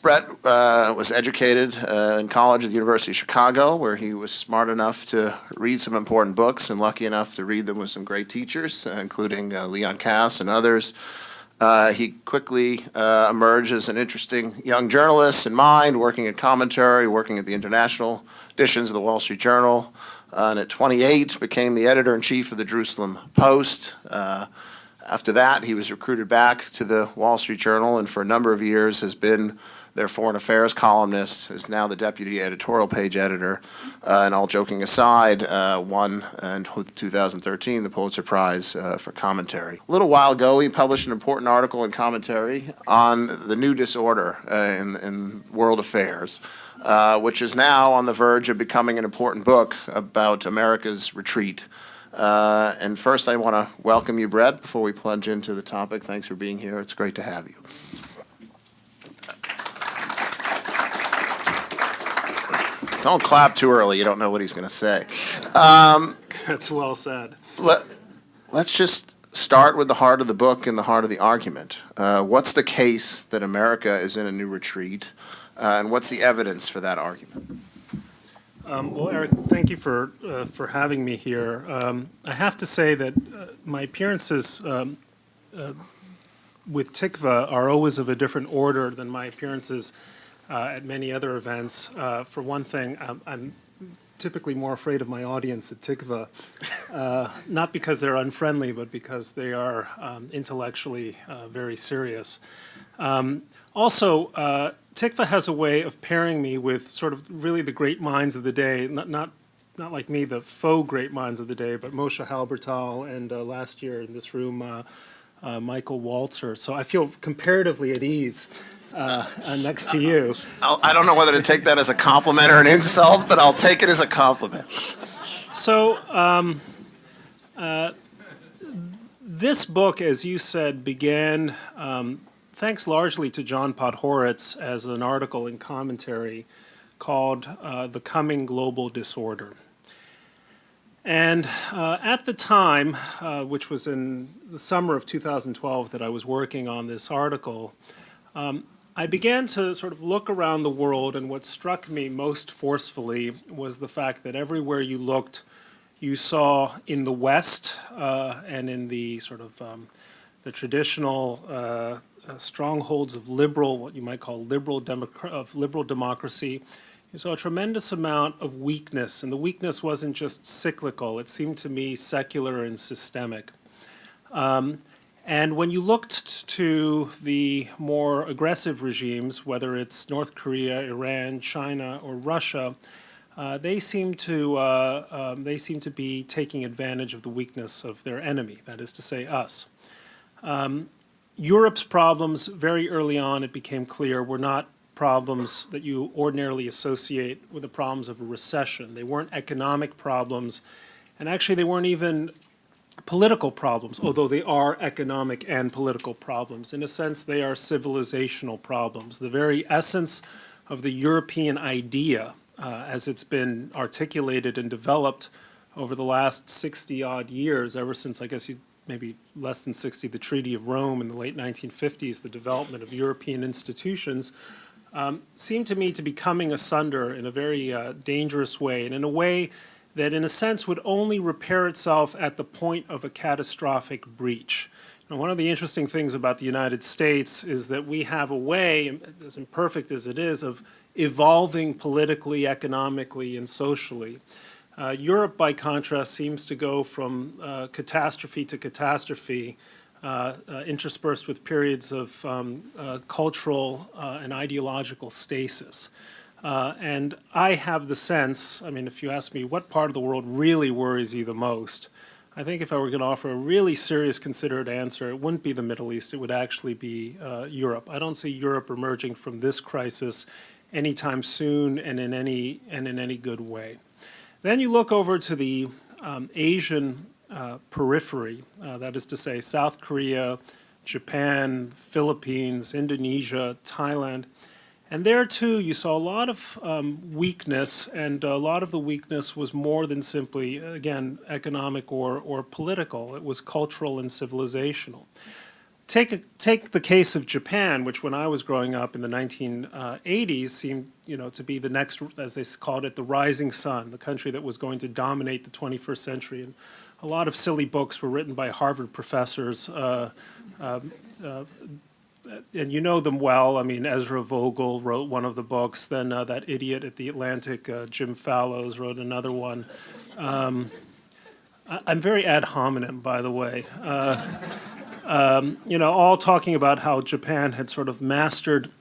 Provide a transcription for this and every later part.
Bret was educated in college at the University of Chicago, where he was smart enough to read some important books and lucky enough to read them with some great teachers, including Leon Kass and others. He quickly emerged as an interesting young journalist in mind, working in commentary, working at the international editions of the Wall Street Journal, and at 28 became the editor-in-chief of the Jerusalem Post. After that, he was recruited back to the Wall Street Journal, and for a number of years has been their foreign affairs columnist, is now the deputy editorial page editor, and all joking aside, won in 2013 the Pulitzer Prize for commentary. A little while ago, he published an important article in commentary on the new disorder in world affairs, which is now on the verge of becoming an important book about America's retreat. And first, I want to welcome you, Bret, before we plunge into the topic. Thanks for being here. It's great to have you. Don't clap too early. You don't know what he's going to say. That's well said. Let's just start with the heart of the book and the heart of the argument. What's the case that America is in a new retreat, and what's the evidence for that argument? Well, Eric, thank you for having me here. I have to say that my appearances with Tikva are always of a different order than my appearances at many other events. For one thing, I'm typically more afraid of my audience at Tikva, not because they're unfriendly, but because they are intellectually very serious. Also, Tikva has a way of pairing me with sort of really the great minds of the day, not like me, the faux great minds of the day, but Moshe Halbertal and last year in this room, Michael Walzer. So I feel comparatively at ease next to you. I don't know whether to take that as a compliment or an insult, but I'll take it as a compliment. So this book, as you said, began thanks largely to John Podhoretz as an article in commentary called The Coming Global Disorder. And at the time, which was in the summer of 2012 that I was working on this article, I began to sort of look around the world, and what struck me most forcefully was the fact that everywhere you looked, you saw in the West and in the sort of the traditional strongholds of liberal, what you might call liberal democracy, you saw a tremendous amount of weakness, and the weakness wasn't just cyclical, it seemed to me secular and systemic. And when you looked to the more aggressive regimes, whether it's North Korea, Iran, China, or Russia, they seem to be taking advantage of the weakness of their enemy, that is to say, us. Europe's problems, very early on, it became clear, were not problems that you ordinarily associate with the problems of a recession. They weren't economic problems, and actually they weren't even political problems, although they are economic and political problems. In a sense, they are civilizational problems. The very essence of the European idea, as it's been articulated and developed over the last 60-odd years, ever since, I guess, maybe less than 60, the Treaty of Rome in the late 1950s, the development of European institutions, seemed to me to be coming asunder in a very dangerous way, and in a way that in a sense would only repair itself at the point of a catastrophic breach. Now, one of the interesting things about the United States is that we have a way, as imperfect as it is, of evolving politically, economically, and socially. Europe, by contrast, seems to go from catastrophe to catastrophe, interspersed with periods of cultural and ideological stasis. And I have the sense, I mean, if you ask me what part of the world really worries you the most, I think if I were going to offer a really serious, considered answer, it wouldn't be the Middle East, it would actually be Europe. I don't see Europe emerging from this crisis anytime soon and in any good way. Then you look over to the Asian periphery, that is to say South Korea, Japan, Philippines, Indonesia, Thailand. And there, too, you saw a lot of weakness, and a lot of the weakness was more than simply, again, economic or political. It was cultural and civilizational. take the case of Japan, which when I was growing up in the 1980s seemed, to be the next, as they called it, the rising sun, the country that was going to dominate the 21st century. And a lot of silly books were written by Harvard professors, and you know them well. I mean, Ezra Vogel wrote one of the books. Then that idiot at the Atlantic, Jim Fallows, wrote another one. I'm very ad hominem, by the way. All talking about how Japan had sort of mastered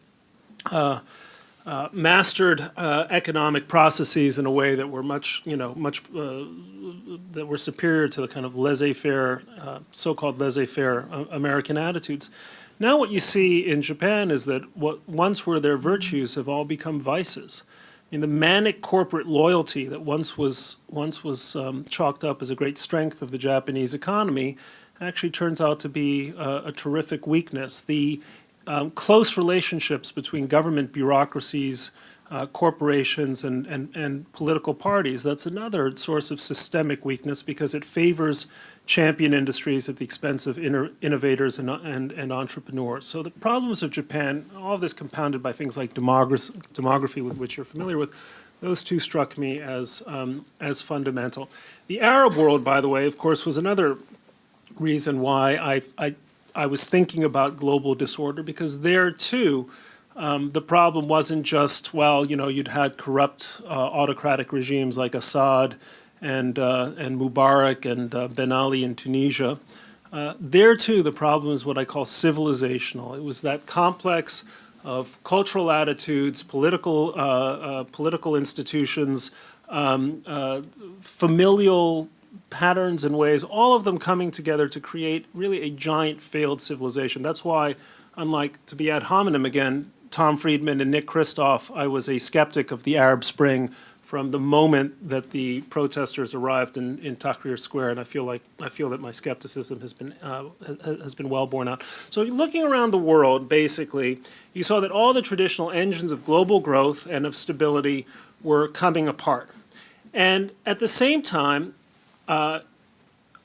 economic processes in a way that were much that were superior to the kind of laissez-faire, so-called laissez-faire American attitudes. Now what you see in Japan is that what once were their virtues have all become vices. I mean, the manic corporate loyalty that once was chalked up as a great strength of the Japanese economy actually turns out to be a terrific weakness. The close relationships between government bureaucracies, corporations, and political parties, that's another source of systemic weakness because it favors champion industries at the expense of innovators and entrepreneurs. So the problems of Japan, all of this compounded by things like demography, with which you're familiar with, those two struck me as fundamental. The Arab world, by the way, of course, was another reason why I was thinking about global disorder, because there too the problem wasn't just, you'd had corrupt autocratic regimes like Assad and Mubarak and Ben Ali in Tunisia. There too the problem is what I call civilizational. It was that complex of cultural attitudes, political institutions, familial patterns and ways, all of them coming together to create really a giant failed civilization. That's why, unlike, to be ad hominem again, Tom Friedman and Nick Kristof, I was a skeptic of the Arab Spring from the moment that the protesters arrived in Tahrir Square, and I feel that my skepticism has been well borne out. So looking around the world, basically, you saw that all the traditional engines of global growth and of stability were coming apart. And at the same time,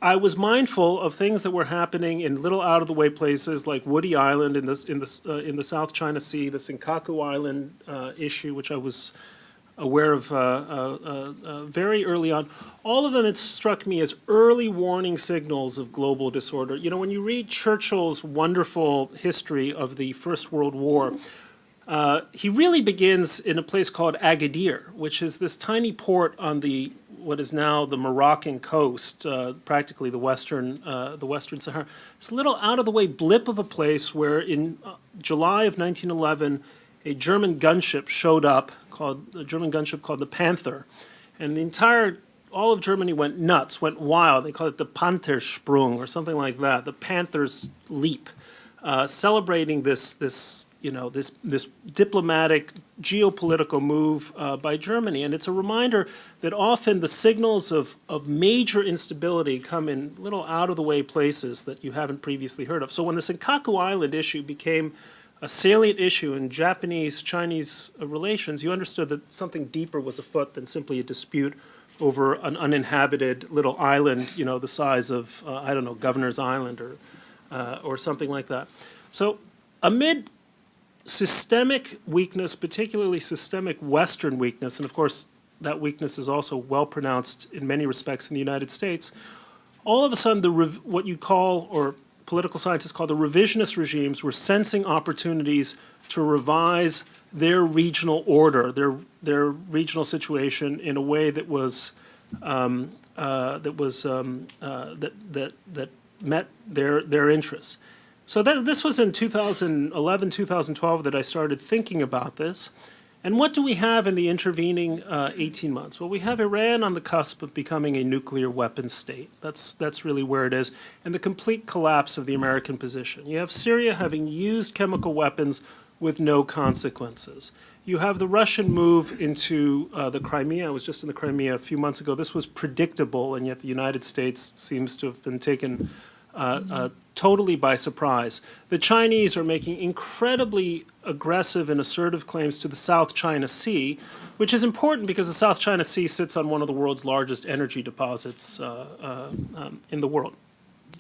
I was mindful of things that were happening in little out-of-the-way places like Woody Island in the South China Sea, the Senkaku Island issue, which I was aware of very early on. All of them, it struck me as early warning signals of global disorder. When you read Churchill's wonderful history of the First World War, he really begins in a place called Agadir, which is this tiny port on what is now the Moroccan coast, practically the western Sahara. It's a little out-of-the-way blip of a place where in July of 1911, a German gunship showed up, called the Panther, and all of Germany went nuts, went wild. They call it the Panthersprung or something like that, the Panther's leap, celebrating this diplomatic, geopolitical move by Germany. And it's a reminder that often the signals of major instability come in little out-of-the-way places that you haven't previously heard of. So when the Senkaku Island issue became a salient issue in Japanese-Chinese relations, you understood that something deeper was afoot than simply a dispute over an uninhabited little island, the size of, Governor's Island or something like that. So amid systemic weakness, particularly systemic Western weakness, and of course that weakness is also well pronounced in many respects in the United States, all of a sudden what you call, or political scientists call, the revisionist regimes were sensing opportunities to revise their regional order, their regional situation in a way that met their interests. So this was in 2011, 2012 that I started thinking about this. And what do we have in the intervening 18 months? Well, we have Iran on the cusp of becoming a nuclear weapons state. That's really where it is. And the complete collapse of the American position. You have Syria having used chemical weapons with no consequences. You have the Russian move into the Crimea. I was just in the Crimea a few months ago. This was predictable, and yet the United States seems to have been taken totally by surprise. The Chinese are making incredibly aggressive and assertive claims to the South China Sea, which is important because the South China Sea sits on one of the world's largest energy deposits in the world.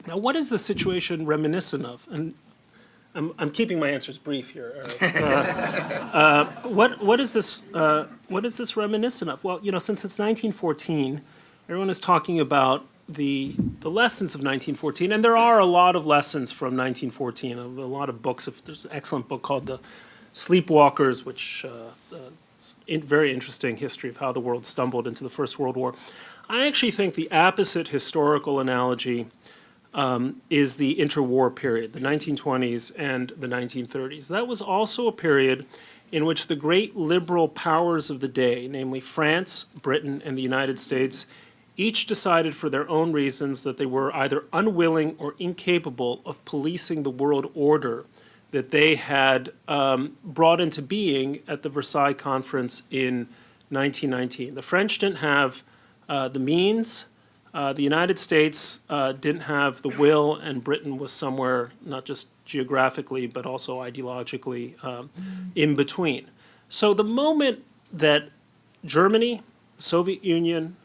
Now, what is the situation reminiscent of? And I'm keeping my answers brief here, Eric. What is this reminiscent of? Well, since it's 1914, everyone is talking about the lessons of 1914, and there are a lot of lessons from 1914. A lot of books. There's an excellent book called The Sleepwalkers, which very interesting history of how the world stumbled into the First World War. I actually think the opposite historical analogy is the interwar period, the 1920s and the 1930s. That was also a period in which the great liberal powers of the day, namely France, Britain, and the United States, each decided for their own reasons that they were either unwilling or incapable of policing the world order that they had brought into being at the Versailles Conference in 1919. The French didn't have the means. The United States didn't have the will, and Britain was somewhere, not just geographically, but also ideologically in between. So the moment that Germany, Soviet Union,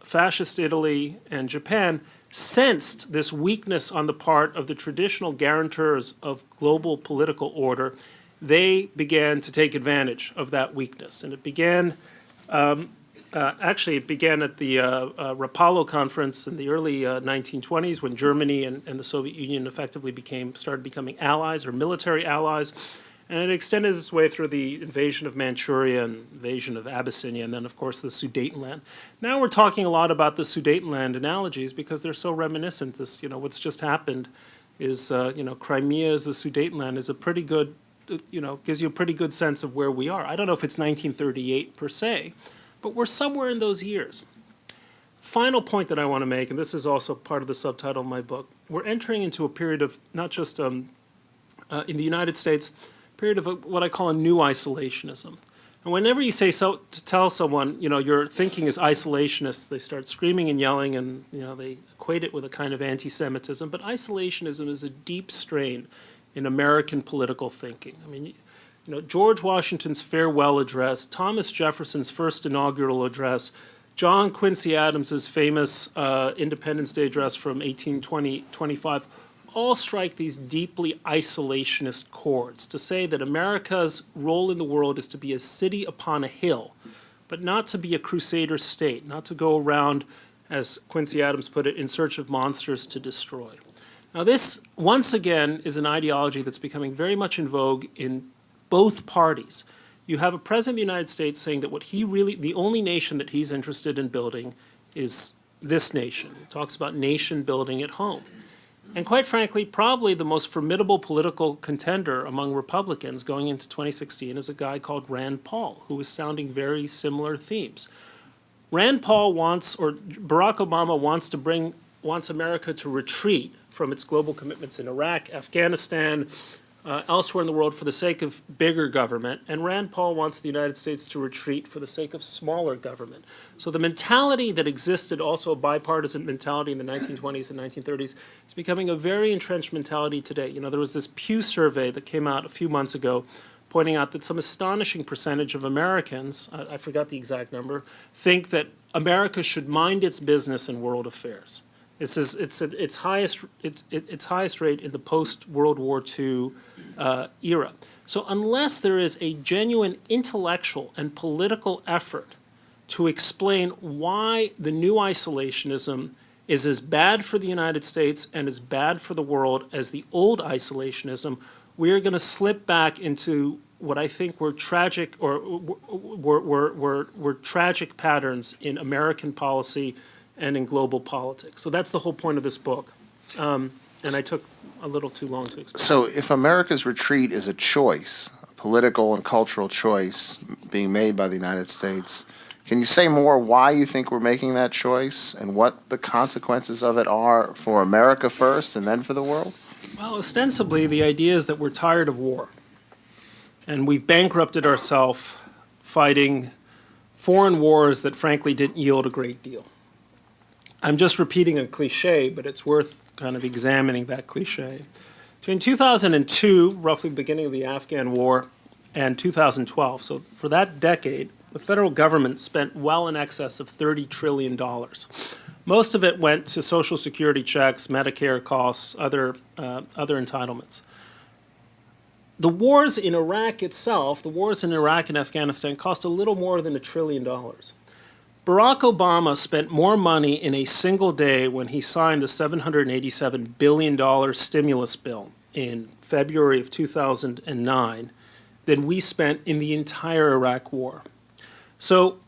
Fascist Italy, and Japan sensed this weakness on the part of the traditional guarantors of global political order, they began to take advantage of that weakness. And it began it began at the Rapallo Conference in the early 1920s, when Germany and the Soviet Union effectively started becoming allies or military allies. And it extended its way through the invasion of Manchuria and invasion of Abyssinia, and then, of course, the Sudetenland. Now we're talking a lot about the Sudetenland analogies because they're so reminiscent. What's just happened is, Crimea as the Sudetenland is a pretty good, gives you a pretty good sense of where we are. I don't know if it's 1938 per se, but we're somewhere in those years. Final point that I want to make, and this is also part of the subtitle of my book, we're entering into a period of not just in the United States, period of what I call a new isolationism. And whenever you say so to tell someone, your thinking is isolationist, they start screaming and yelling, and they equate it with a kind of anti-Semitism. But isolationism is a deep strain in American political thinking. I mean, George Washington's farewell address, Thomas Jefferson's first inaugural address, John Quincy Adams's famous Independence Day address from 1825, all strike these deeply isolationist chords to say that America's role in the world is to be a city upon a hill, but not to be a crusader state, not to go around, as Quincy Adams put it, in search of monsters to destroy. Now this, once again, is an ideology that's becoming very much in vogue in both parties. You have a president of the United States saying that the only nation that he's interested in building is this nation. He talks about nation building at home. And quite frankly, probably the most formidable political contender among Republicans going into 2016 is a guy called Rand Paul, who is sounding very similar themes. Rand Paul Barack Obama wants America to retreat from its global commitments in Iraq, Afghanistan, elsewhere in the world for the sake of bigger government, and Rand Paul wants the United States to retreat for the sake of smaller government. So the mentality that existed, also a bipartisan mentality in the 1920s and 1930s, is becoming a very entrenched mentality today. There was this Pew survey that came out a few months ago pointing out that some astonishing percentage of Americans, I forgot the exact number, think that America should mind its business in world affairs. It's its highest rate in the post-World War II era. So unless there is a genuine intellectual and political effort to explain why the new isolationism is as bad for the United States and as bad for the world as the old isolationism, we are going to slip back into what I think were tragic tragic patterns in American policy and in global politics. So that's the whole point of this book. And I took a little too long to explain. So if America's retreat is a choice, a political and cultural choice being made by the United States, can you say more why you think we're making that choice and what the consequences of it are for America first and then for the world? Well, ostensibly, the idea is that we're tired of war. And we've bankrupted ourselves fighting foreign wars that frankly didn't yield a great deal. I'm just repeating a cliche, but it's worth kind of examining that cliche. Between 2002, roughly the beginning of the Afghan war, and 2012, so for that decade, the federal government spent well in excess of $30 trillion. Most of it went to Social Security checks, Medicare costs, other entitlements. the wars in Iraq itself, the wars in Iraq and Afghanistan, cost a little more than $1 trillion. Barack Obama spent more money in a single day when he signed the $787 billion stimulus bill in February of 2009 than we spent in the entire Iraq war. So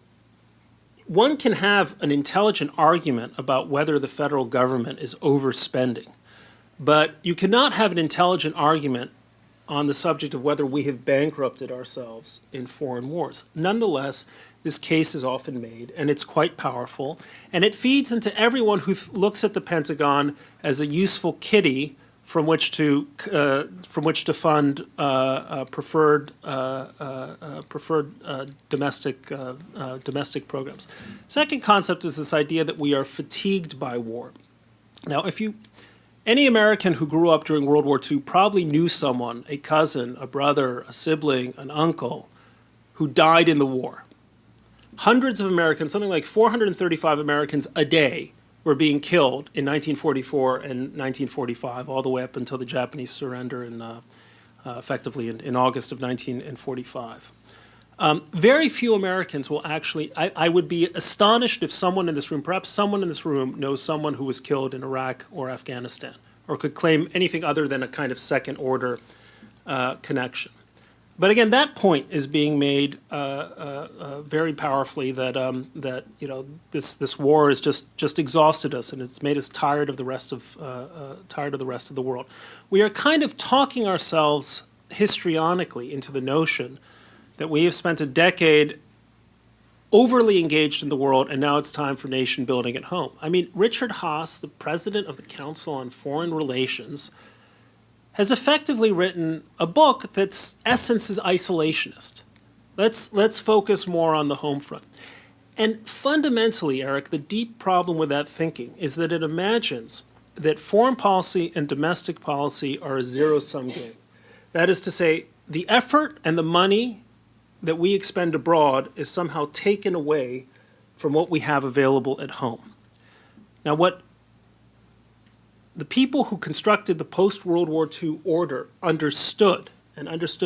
one can have an intelligent argument about whether the federal government is overspending, but you cannot have an intelligent argument on the subject of whether we have bankrupted ourselves in foreign wars. Nonetheless, this case is often made, and it's quite powerful, and it feeds into everyone who looks at the Pentagon as a useful kitty from which to fund preferred domestic programs. Second concept is this idea that we are fatigued by war. Now, any American who grew up during World War II probably knew someone, a cousin, a brother, a sibling, an uncle, who died in the war. Hundreds of Americans, something like 435 Americans a day, were being killed in 1944 and 1945, all the way up until the Japanese surrender effectively in August of 1945. Very few Americans will actually, I would be astonished if someone in this room, perhaps someone in this room knows someone who was killed in Iraq or Afghanistan, or could claim anything other than a kind of second order connection. But again, that point is being made very powerfully that this war has just exhausted us, and it's made us tired of the rest of the world. We are kind of talking ourselves histrionically into the notion that we have spent a decade overly engaged in the world, and now it's time for nation building at home. I mean, Richard Haass, the president of the Council on Foreign Relations, has effectively written a book that's essence is isolationist. Let's focus more on the home front. And fundamentally, Eric, the deep problem with that thinking is that it imagines that foreign policy and domestic policy are a zero-sum game. That is to say, the effort and the money that we expend abroad is somehow taken away from what we have available at home. Now, what the people who constructed the post-World War II order understood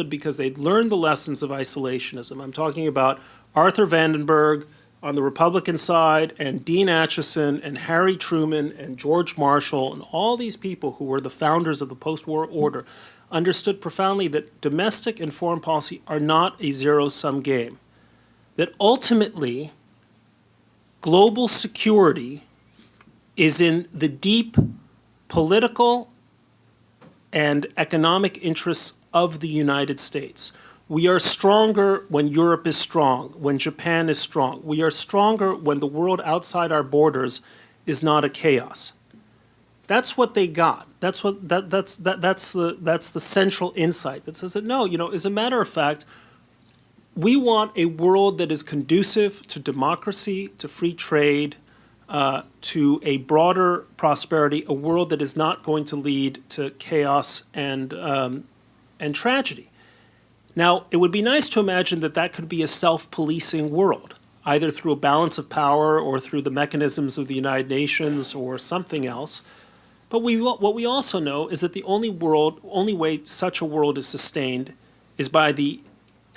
because they'd learned the lessons of isolationism. I'm talking about Arthur Vandenberg on the Republican side, and Dean Acheson, and Harry Truman, and George Marshall, and all these people who were the founders of the post-war order understood profoundly that domestic and foreign policy are not a zero-sum game. That ultimately, global security is in the deep political and economic interests of the United States. We are stronger when Europe is strong, when Japan is strong. We are stronger when the world outside our borders is not a chaos. That's what they got. That's the central insight that says that no, as a matter of fact, we want a world that is conducive to democracy, to free trade, to a broader prosperity, a world that is not going to lead to chaos and tragedy. Now, it would be nice to imagine that that could be a self-policing world, either through a balance of power or through the mechanisms of the United Nations or something else. But what we also know is that the only way such a world is sustained is by the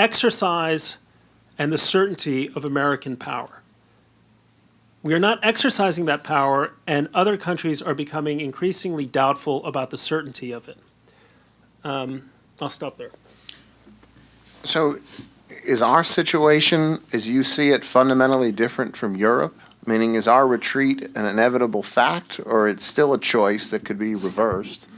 exercise and the certainty of American power. We are not exercising that power, and other countries are becoming increasingly doubtful about the certainty of it. I'll stop there. So is our situation, as you see it, fundamentally different from Europe? Meaning, is our retreat an inevitable fact, or it's still a choice that could be reversed?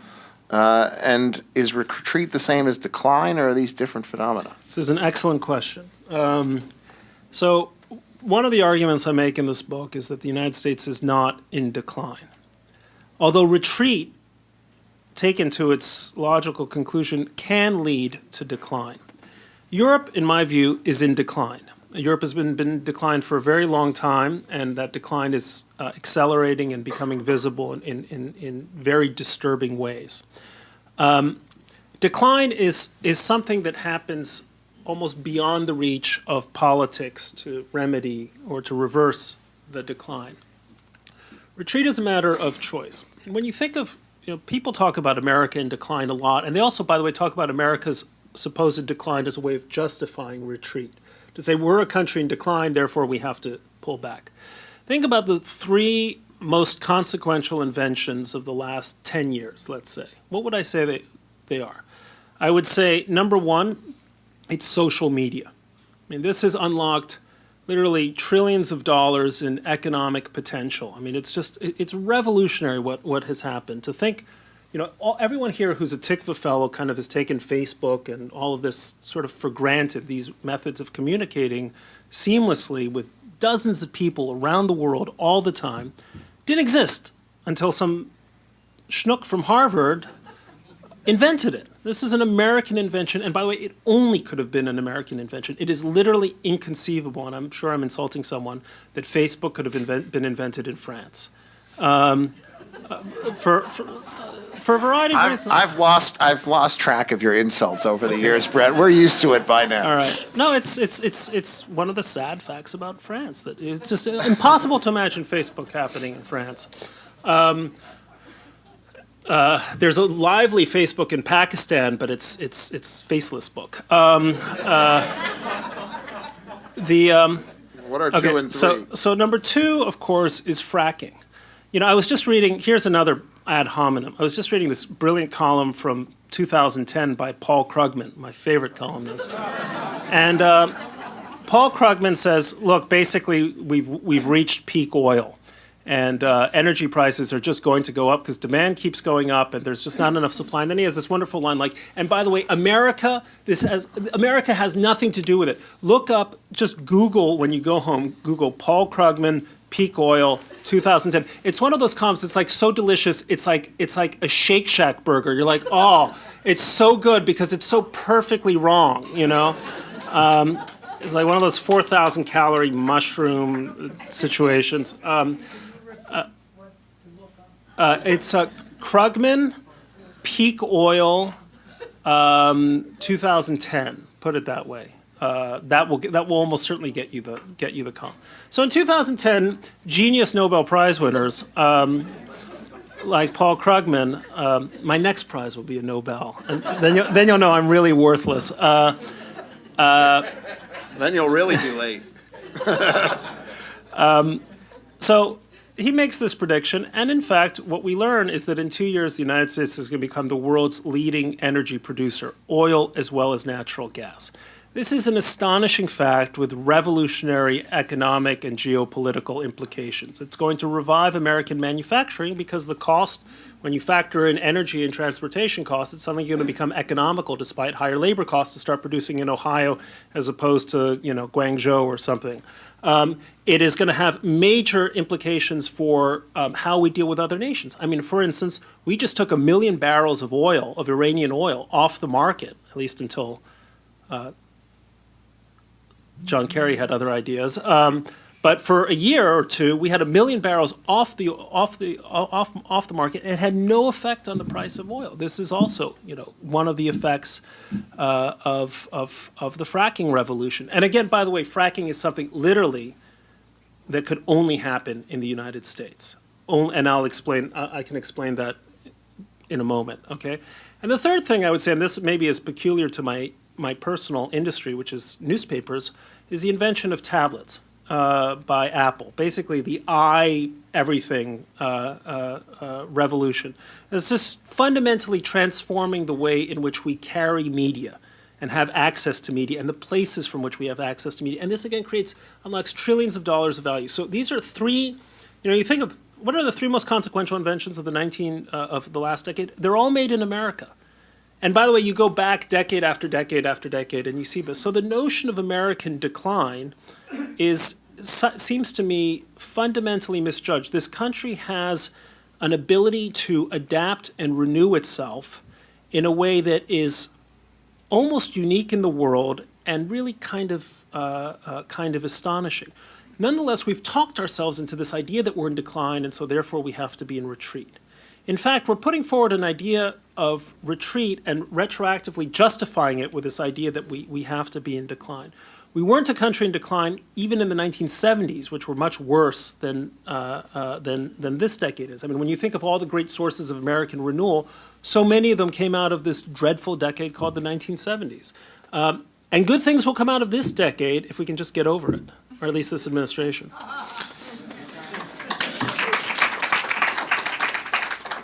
And is retreat the same as decline, or are these different phenomena? This is an excellent question. So one of the arguments I make in this book is that the United States is not in decline. Although retreat, taken to its logical conclusion, can lead to decline. Europe, in my view, is in decline. Europe has been in decline for a very long time, and that decline is accelerating and becoming visible in very disturbing ways. Decline is something that happens almost beyond the reach of politics to remedy or to reverse the decline. Retreat is a matter of choice. And when you think of, people talk about America in decline a lot, and they also, by the way, talk about America's supposed decline as a way of justifying retreat. To say we're a country in decline, therefore we have to pull back. Think about the three most consequential inventions of the last 10 years, let's say. What would I say they are? I would say, number one, it's social media. I mean, this has unlocked literally trillions of dollars in economic potential. I mean, it's revolutionary what has happened. To think, everyone here who's a Tikva fellow kind of has taken Facebook and all of this sort of for granted, these methods of communicating seamlessly with dozens of people around the world all the time, didn't exist until some schnook from Harvard invented it. This is an American invention, and by the way, it only could have been an American invention. It is literally inconceivable, and I'm sure I'm insulting someone, that Facebook could have been invented in France. For a variety of reasons. I've lost track of your insults over the years, Bret. We're used to it by now. All right. No, it's one of the sad facts about France, that it's just impossible to imagine Facebook happening in France. There's a lively Facebook in Pakistan, but it's faceless book. What are two and three? So number two, of course, is fracking. I was just reading, here's another ad hominem. I was just reading this brilliant column from 2010 by Paul Krugman, my favorite columnist. And Paul Krugman says, look, basically we've reached peak oil. And energy prices are just going to go up because demand keeps going up and there's just not enough supply. And then he has this wonderful line like, and by the way, America has nothing to do with it. Look up, just Google, when you go home, Google Paul Krugman, peak oil, 2010. It's one of those columns that's like so delicious, it's like a Shake Shack burger. You're like, oh, it's so good because it's so perfectly wrong, It's like one of those 4,000 calorie mushroom situations. It's a Krugman peak oil 2010. Put it that way. That will almost certainly get you the column. So in 2010, genius Nobel Prize winners like Paul Krugman. My next prize will be a Nobel, and then you'll know I'm really worthless. Then you'll really be late. So he makes this prediction, and in fact, what we learn is that in 2 years, the United States is going to become the world's leading energy producer, oil as well as natural gas. This is an astonishing fact with revolutionary economic and geopolitical implications. It's going to revive American manufacturing because the cost, when you factor in energy and transportation costs, it's suddenly going to become economical despite higher labor costs to start producing in Ohio as opposed to, Guangzhou or something. It is going to have major implications for how we deal with other nations. I mean, for instance, we just took 1 million barrels of oil, of Iranian oil, off the market, at least until John Kerry had other ideas. But for a year or two, we had 1 million barrels off the market, and it had no effect on the price of oil. This is also, one of the effects of the fracking revolution. And again, by the way, fracking is something literally that could only happen in the United States. And I'll explain. I can explain that in a moment. Okay. And the third thing I would say, and this maybe is peculiar to my personal industry, which is newspapers, is the invention of tablets by Apple. Basically, the everything revolution. It's just fundamentally transforming the way in which we carry media and have access to media and the places from which we have access to media. And this, again, unlocks trillions of dollars of value. So these are three, you think of, what are the three most consequential inventions of the last decade? They're all made in America. And by the way, you go back decade after decade after decade, and you see this. So the notion of American decline seems to me fundamentally misjudged. This country has an ability to adapt and renew itself in a way that is almost unique in the world and really kind of astonishing. Nonetheless, we've talked ourselves into this idea that we're in decline, and so therefore we have to be in retreat. In fact, we're putting forward an idea of retreat and retroactively justifying it with this idea that we have to be in decline. We weren't a country in decline even in the 1970s, which were much worse than this decade is. I mean, when you think of all the great sources of American renewal, so many of them came out of this dreadful decade called the 1970s. And good things will come out of this decade if we can just get over it, or at least this administration.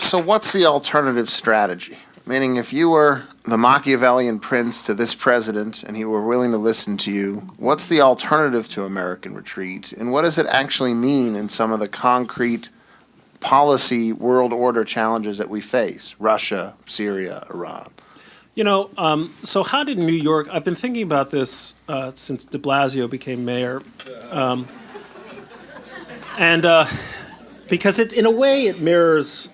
So what's the alternative strategy? Meaning, if you were the Machiavellian prince to this president and he were willing to listen to you, what's the alternative to American retreat? And what does it actually mean in some of the concrete policy world order challenges that we face? Russia, Syria, Iran. So how did New York, I've been thinking about this since de Blasio became mayor. Because in a way it mirrors,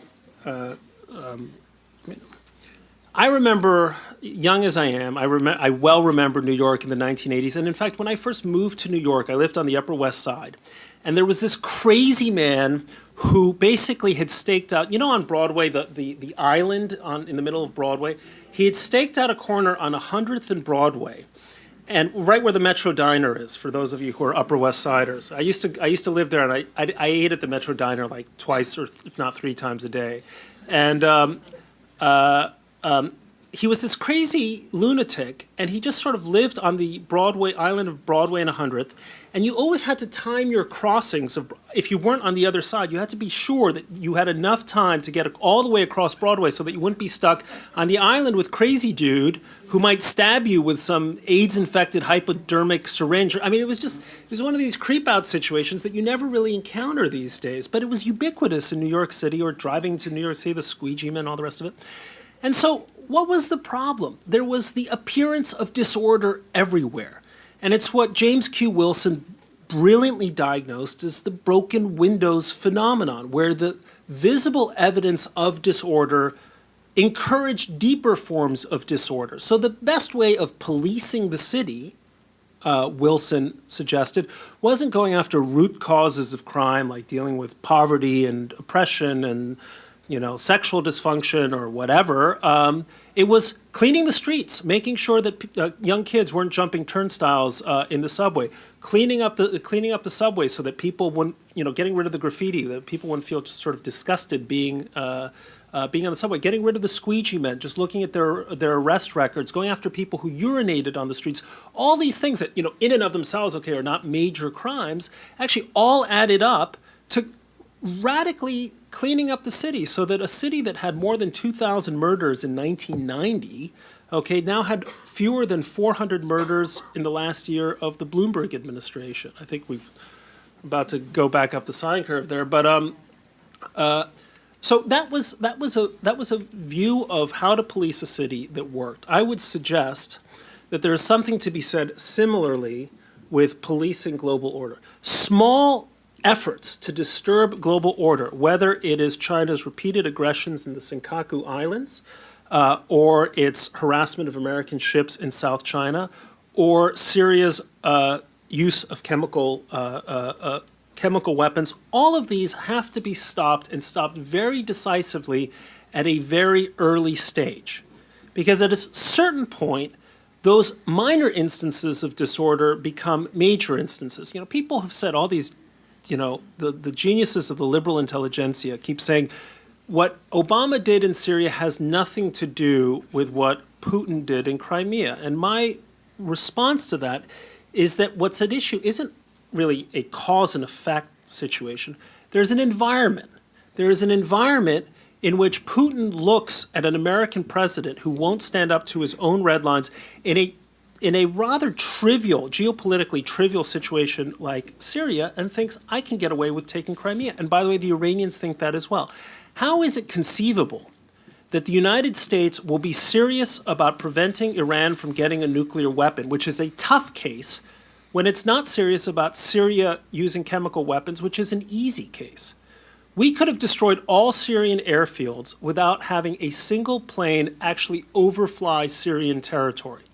I remember, young as I am, I well remember New York in the 1980s. And in fact, when I first moved to New York, I lived on the Upper West Side. And there was this crazy man who basically had staked out, on Broadway, the island in the middle of Broadway, he had staked out a corner on 100th and Broadway, and right where the Metro Diner is, for those of you who are Upper West Siders. I used to live there, and I ate at the Metro Diner like twice or if not 3 times a day. And he was this crazy lunatic, and he just sort of lived on the Broadway island of Broadway and 100th. And you always had to time your crossings. If you weren't on the other side, you had to be sure that you had enough time to get all the way across Broadway so that you wouldn't be stuck on the island with crazy dude who might stab you with some AIDS-infected hypodermic syringe. I mean, it was one of these creep-out situations that you never really encounter these days. But it was ubiquitous in New York City, or driving to New York City, the squeegee man, all the rest of it. And so what was the problem? There was the appearance of disorder everywhere. And it's what James Q. Wilson brilliantly diagnosed as the broken windows phenomenon, where the visible evidence of disorder encouraged deeper forms of disorder. So the best way of policing the city, Wilson suggested, wasn't going after root causes of crime, like dealing with poverty and oppression and sexual dysfunction or whatever. It was cleaning the streets, making sure that young kids weren't jumping turnstiles in the subway, cleaning up the subway so that people wouldn't, getting rid of the graffiti, that people wouldn't feel just sort of disgusted being on the subway, getting rid of the squeegee men, just looking at their arrest records, going after people who urinated on the streets. All these things that, in and of themselves, are not major crimes, actually all added up to radically cleaning up the city, so that a city that had more than 2,000 murders in 1990, now had fewer than 400 murders in the last year of the Bloomberg administration. I think we're about to go back up the sine curve there, but so that was a view of how to police a city that worked. I would suggest that there is something to be said similarly with policing global order. Small efforts to disturb global order, whether it is China's repeated aggressions in the Senkaku Islands, or its harassment of American ships in South China, or Syria's use of chemical weapons, all of these have to be stopped, and stopped very decisively at a very early stage. Because at a certain point, those minor instances of disorder become major instances. People have said all these, the geniuses of the liberal intelligentsia keep saying what Obama did in Syria has nothing to do with what Putin did in Crimea. And my response to that is that what's at issue isn't really a cause and effect situation. There's an environment. There is an environment in which Putin looks at an American president who won't stand up to his own red lines in a rather trivial, geopolitically trivial situation like Syria, and thinks, I can get away with taking Crimea. And by the way, the Iranians think that as well. How is it conceivable that the United States will be serious about preventing Iran from getting a nuclear weapon, which is a tough case, when it's not serious about Syria using chemical weapons, which is an easy case? We could have destroyed all Syrian airfields without having a single plane actually overfly Syrian territory.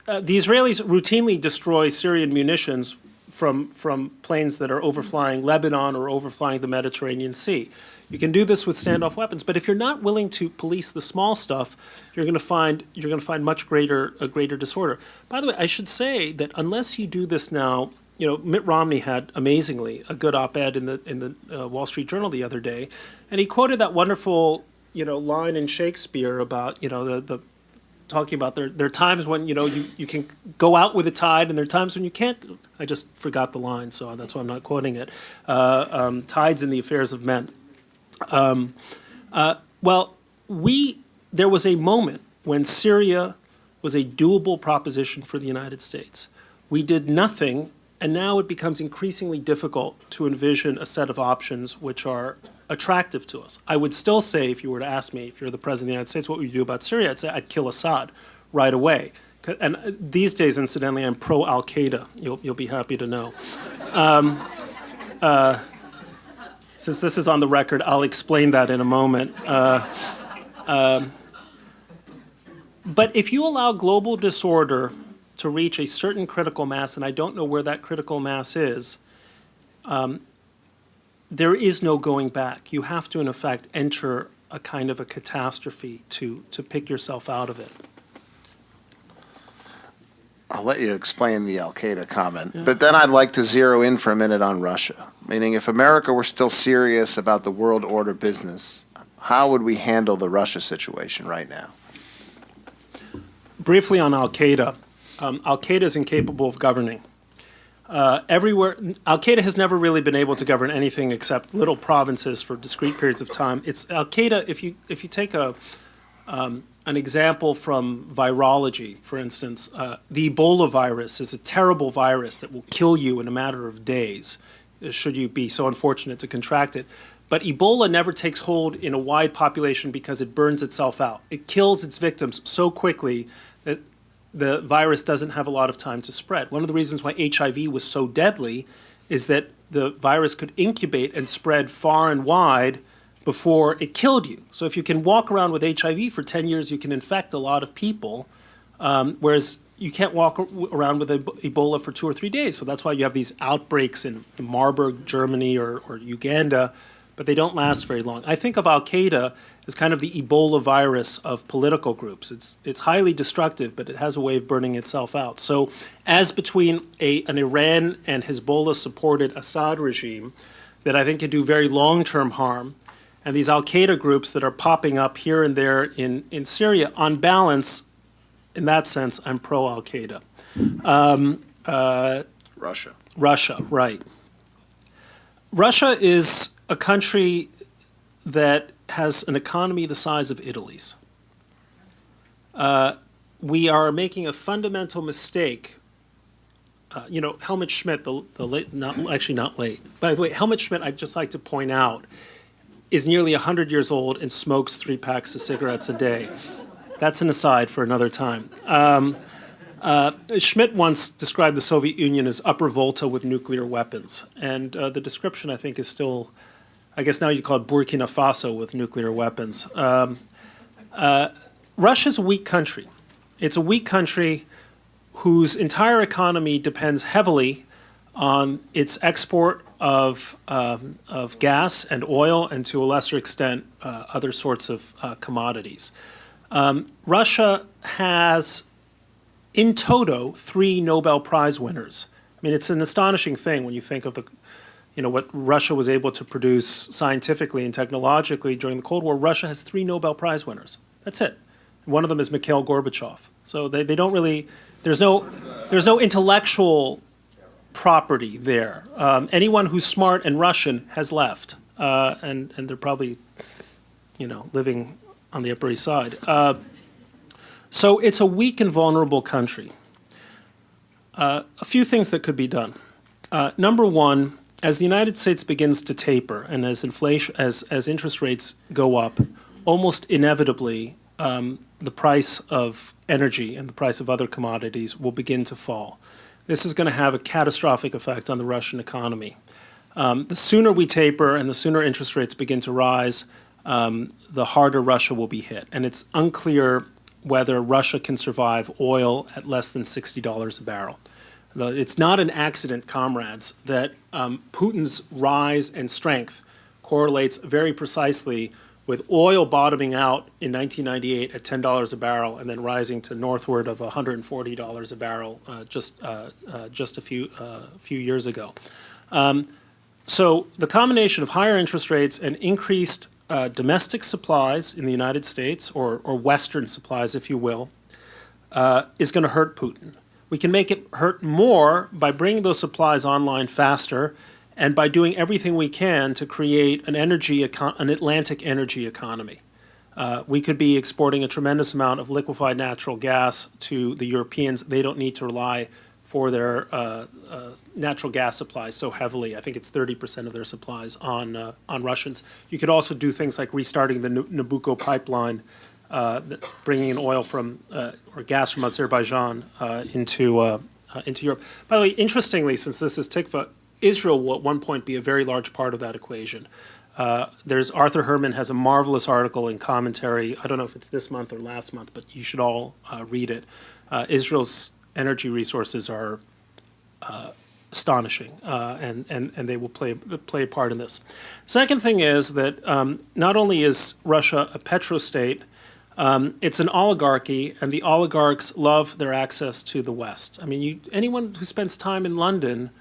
The Israelis routinely destroy Syrian munitions from planes that are overflying Lebanon or overflying the Mediterranean Sea. You can do this with standoff weapons, but if you're not willing to police the small stuff, you're going to find much greater disorder. By the way, I should say that unless you do this now, Mitt Romney had amazingly a good op-ed in the Wall Street Journal the other day, and he quoted that wonderful line in Shakespeare about, the talking about there are times when, you can go out with the tide and there are times when you can't. I just forgot the line, so that's why I'm not quoting it. Tides in the affairs of men. Well, there was a moment when Syria was a doable proposition for the United States. We did nothing, and now it becomes increasingly difficult to envision a set of options which are attractive to us. I would still say, if you were to ask me, if you're the President of the United States, what would you do about Syria? I'd say I'd kill Assad right away. And these days, incidentally, I'm pro-Al-Qaeda. You'll be happy to know. Since this is on the record, I'll explain that in a moment. But if you allow global disorder to reach a certain critical mass, and I don't know where that critical mass is, there is no going back. You have to, in effect, enter a kind of a catastrophe to pick yourself out of it. I'll let you explain the Al-Qaeda comment, but then I'd like to zero in for a minute on Russia. Meaning, if America were still serious about the world order business, how would we handle the Russia situation right now? Briefly on Al-Qaeda. Al-Qaeda is incapable of governing. Everywhere, Al-Qaeda has never really been able to govern anything except little provinces for discrete periods of time. It's Al-Qaeda, if you take an example from virology, for instance, the Ebola virus is a terrible virus that will kill you in a matter of days, should you be so unfortunate to contract it. But Ebola never takes hold in a wide population because it burns itself out. It kills its victims so quickly that the virus doesn't have a lot of time to spread. One of the reasons why HIV was so deadly is that the virus could incubate and spread far and wide before it killed you. So if you can walk around with HIV for 10 years, you can infect a lot of people, whereas you can't walk around with Ebola for 2 or 3 days. So that's why you have these outbreaks in Marburg, Germany, or Uganda, but they don't last very long. I think of Al-Qaeda as kind of the Ebola virus of political groups. It's highly destructive, but it has a way of burning itself out. So as between an Iran and Hezbollah-supported Assad regime that I think can do very long-term harm, and these Al-Qaeda groups that are popping up here and there in Syria, on balance, in that sense, I'm pro-Al-Qaeda. Russia. Russia, right. Russia is a country that has an economy the size of Italy's. We are making a fundamental mistake. Helmut Schmidt, the late, not late. By the way, Helmut Schmidt, I'd just like to point out, is nearly 100 years old and smokes 3 packs of cigarettes a day. That's an aside for another time. Schmidt once described the Soviet Union as Upper Volta with nuclear weapons. And the description, I think, is still, I guess now you call it Burkina Faso with nuclear weapons. Russia's a weak country. It's a weak country whose entire economy depends heavily on its export of gas and oil, and to a lesser extent, other sorts of commodities. Russia has, in toto, 3 Nobel Prize winners. I mean, it's an astonishing thing when you think of what Russia was able to produce scientifically and technologically during the Cold War. Russia has 3 Nobel Prize winners. That's it. One of them is Mikhail Gorbachev. So they don't really, there's no intellectual property there. Anyone who's smart and Russian has left, and they're probably, living on the Upper East Side. So it's a weak and vulnerable country. A few things that could be done. Number one, as the United States begins to taper and as inflation, as interest rates go up, almost inevitably the price of energy and the price of other commodities will begin to fall. This is going to have a catastrophic effect on the Russian economy. The sooner we taper and the sooner interest rates begin to rise, the harder Russia will be hit. And it's unclear whether Russia can survive oil at less than $60 a barrel. It's not an accident, comrades, that Putin's rise and strength correlates very precisely with oil bottoming out in 1998 at $10 a barrel and then rising to northward of $140 a barrel just a few years ago. So the combination of higher interest rates and increased domestic supplies in the United States, or Western supplies, if you will, is going to hurt Putin. We can make it hurt more by bringing those supplies online faster and by doing everything we can to create an Atlantic energy economy. We could be exporting a tremendous amount of liquefied natural gas to the Europeans. They don't need to rely for their natural gas supplies so heavily. I think it's 30% of their supplies on Russians. You could also do things like restarting the Nabucco pipeline, bringing in oil from or gas from Azerbaijan into Europe. By the way, interestingly, since this is Tikva, Israel will at one point be a very large part of that equation. There's Arthur Herman has a marvelous article in commentary. I don't know if it's this month or last month, but you should all read it. Israel's energy resources are astonishing, and they will play a part in this. Second thing is that not only is Russia a petrostate, it's an oligarchy, and the oligarchs love their access to the West. I mean, anyone who spends time in London,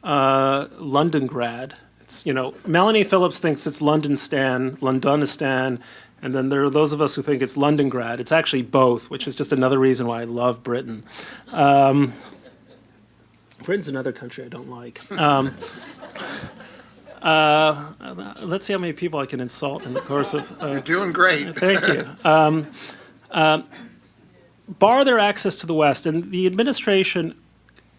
Londongrad, it's, Melanie Phillips thinks it's Londonistan, and then there are those of us who think it's Londongrad. It's actually both, which is just another reason why I love Britain. Britain's another country I don't like. Let's see how many people I can insult in the course of... You're doing great. Thank you. Bar their access to the West, and the administration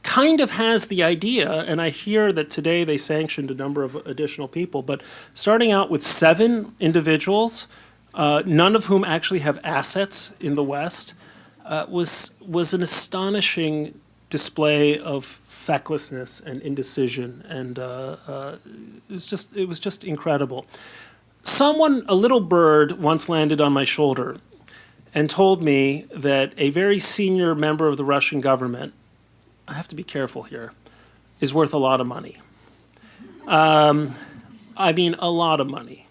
kind of has the idea, and I hear that today they sanctioned a number of additional people, but starting out with 7 individuals, none of whom actually have assets in the West, was an astonishing display of fecklessness and indecision, and it was just incredible. A little bird once landed on my shoulder and told me that a very senior member of the Russian government, I have to be careful here, is worth a lot of money. I mean, a lot of money.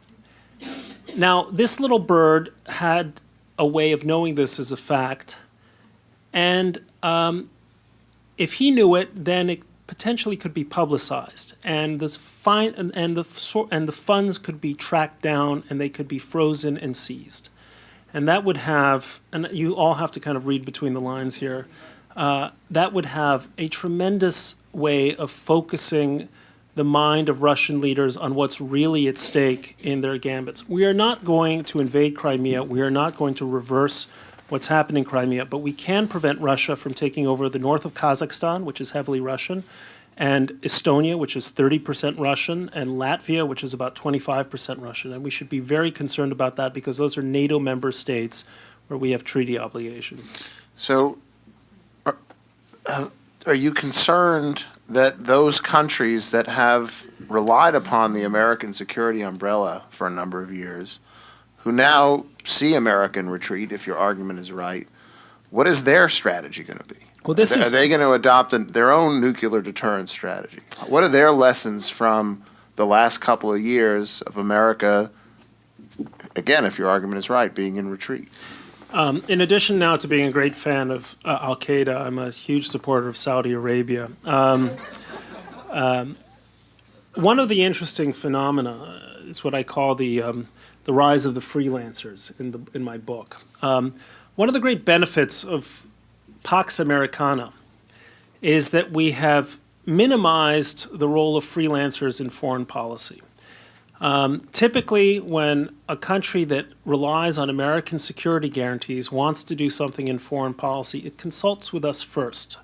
Now, this little bird had a way of knowing this as a fact, and if he knew it, then it potentially could be publicized, and the funds could be tracked down, and they could be frozen and seized, and that would have, and you all have to kind of read between the lines here. That would have a tremendous way of focusing the mind of Russian leaders on what's really at stake in their gambits. We are not going to invade Crimea. We are not going to reverse what's happening in Crimea, but we can prevent Russia from taking over the north of Kazakhstan, which is heavily Russian, and Estonia, which is 30% Russian, and Latvia, which is about 25% Russian. And we should be very concerned about that because those are NATO member states where we have treaty obligations. So are you concerned that those countries that have relied upon the American security umbrella for a number of years, who now see American retreat, if your argument is right, what is their strategy going to be? Well, are they going to adopt their own nuclear deterrence strategy? What are their lessons from the last couple of years of America, again, if your argument is right, being in retreat? In addition now to being a great fan of Al-Qaeda, I'm a huge supporter of Saudi Arabia. One of the interesting phenomena is what I call the rise of the freelancers in my book. One of the great benefits of Pax Americana is that we have minimized the role of freelancers in foreign policy. Typically, when a country that relies on American security guarantees wants to do something in foreign policy, it consults with us first.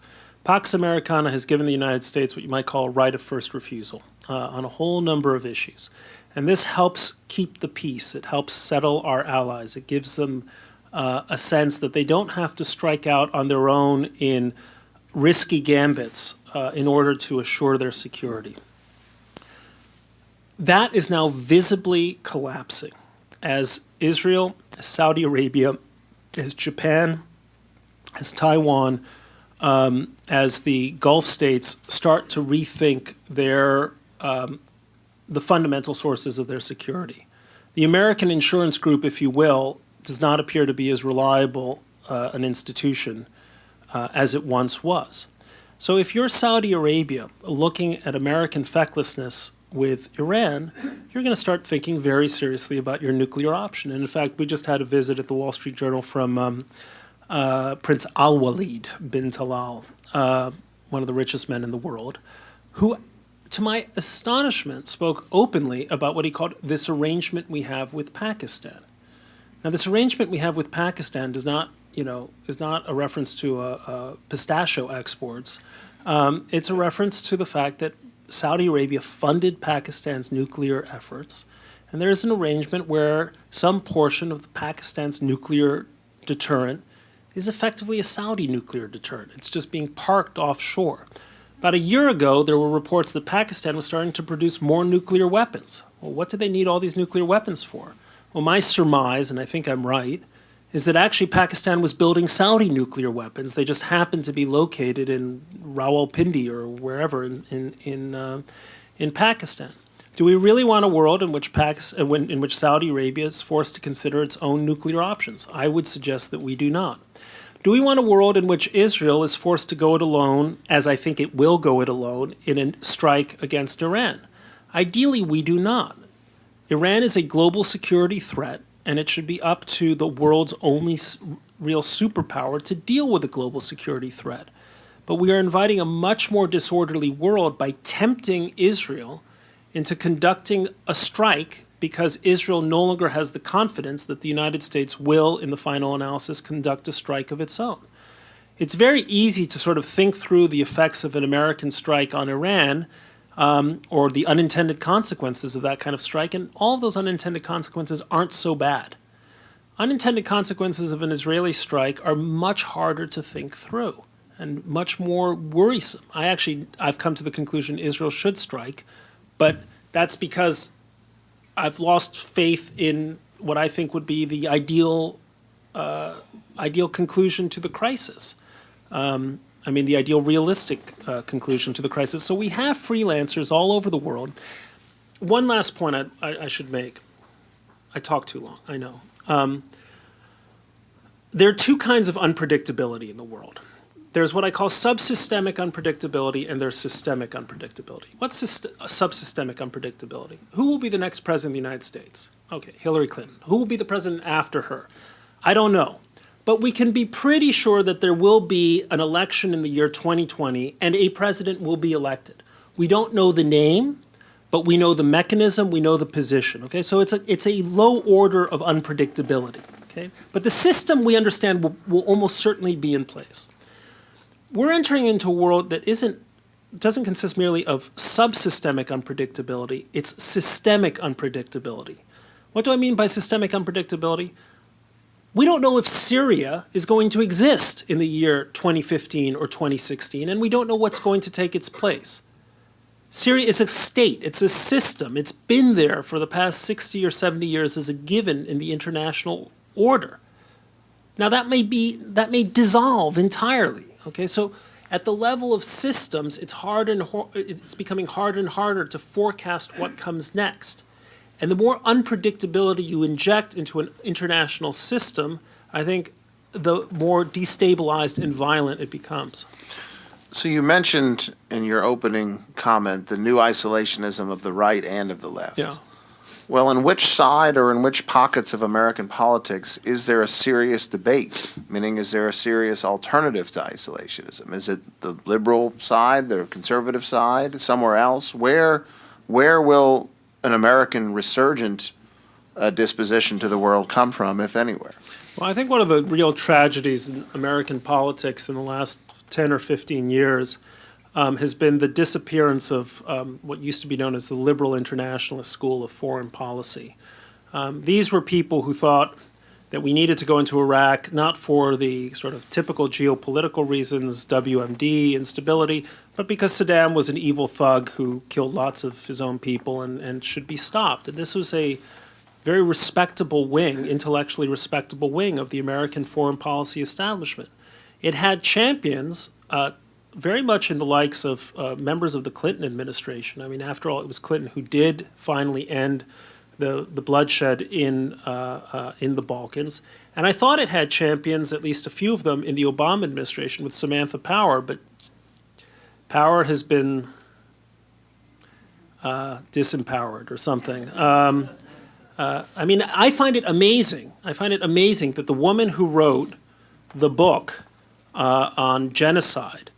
Pax Americana has given the United States what you might call a right of first refusal on a whole number of issues. And this helps keep the peace. It helps settle our allies. It gives them a sense that they don't have to strike out on their own in risky gambits in order to assure their security. That is now visibly collapsing as Israel, as Saudi Arabia, as Japan, as Taiwan, as the Gulf states start to rethink the fundamental sources of their security. The American insurance group, if you will, does not appear to be as reliable an institution as it once was. So if you're Saudi Arabia looking at American fecklessness with Iran, you're going to start thinking very seriously about your nuclear option. And in fact, we just had a visit at the Wall Street Journal from Prince Al-Walid bin Talal, one of the richest men in the world, who, to my astonishment, spoke openly about what he called this arrangement we have with Pakistan. Now, this arrangement we have with Pakistan is not a reference to pistachio exports. It's a reference to the fact that Saudi Arabia funded Pakistan's nuclear efforts, and there's an arrangement where some portion of Pakistan's nuclear deterrent is effectively a Saudi nuclear deterrent. It's just being parked offshore. About a year ago, there were reports that Pakistan was starting to produce more nuclear weapons. Well, what do they need all these nuclear weapons for? Well, my surmise, and I think I'm right, is that actually Pakistan was building Saudi nuclear weapons. They just happened to be located in Rawalpindi or wherever in Pakistan. Do we really want a world in which Saudi Arabia is forced to consider its own nuclear options? I would suggest that we do not. Do we want a world in which Israel is forced to go it alone, as I think it will go it alone, in a strike against Iran? Ideally, we do not. Iran is a global security threat, and it should be up to the world's only real superpower to deal with a global security threat. But we are inviting a much more disorderly world by tempting Israel into conducting a strike because Israel no longer has the confidence that the United States will, in the final analysis, conduct a strike of its own. It's very easy to sort of think through the effects of an American strike on Iran, or the unintended consequences of that kind of strike, and all of those unintended consequences aren't so bad. Unintended consequences of an Israeli strike are much harder to think through and much more worrisome. I've come to the conclusion Israel should strike, but that's because I've lost faith in what I think would be the ideal conclusion to the crisis. The ideal realistic conclusion to the crisis. So we have freelancers all over the world. One last point I should make. I talk too long, I know. There are two kinds of unpredictability in the world. There's what I call subsystemic unpredictability, and there's systemic unpredictability. What's subsystemic unpredictability? Who will be the next president of the United States? Okay, Hillary Clinton. Who will be the president after her? I don't know. But we can be pretty sure that there will be an election in the year 2020 and a president will be elected. We don't know the name, but we know the mechanism, we know the position. Okay, so it's a low order of unpredictability. Okay, but the system we understand will almost certainly be in place. We're entering into a world that doesn't consist merely of subsystemic unpredictability, it's systemic unpredictability. What do I mean by systemic unpredictability? We don't know if Syria is going to exist in the year 2015 or 2016, and we don't know what's going to take its place. Syria is a state, it's a system, it's been there for the past 60 or 70 years as a given in the international order. Now that may dissolve entirely, okay? So at the level of systems, it's becoming harder and harder to forecast what comes next. And the more unpredictability you inject into an international system, I think the more destabilized and violent it becomes. So you mentioned in your opening comment the new isolationism of the right and of the left. Yeah. Well, on which side or in which pockets of American politics is there a serious debate? Meaning, is there a serious alternative to isolationism? Is it the liberal side, the conservative side, somewhere else? Where will an American resurgent disposition to the world come from, if anywhere? Well, I think one of the real tragedies in American politics in the last 10 or 15 years has been the disappearance of what used to be known as the liberal internationalist school of foreign policy. These were people who thought that we needed to go into Iraq not for the sort of typical geopolitical reasons, WMD, instability, but because Saddam was an evil thug who killed lots of his own people and should be stopped. And this was a very respectable wing, intellectually respectable wing of the American foreign policy establishment. It had champions very much in the likes of members of the Clinton administration. I mean, after all, it was Clinton who did finally end the bloodshed in the Balkans. And I thought it had champions, at least a few of them, in the Obama administration with Samantha Power. But Power has been, disempowered or something. I mean, I find it amazing. I find it amazing that the woman who wrote the book on genocide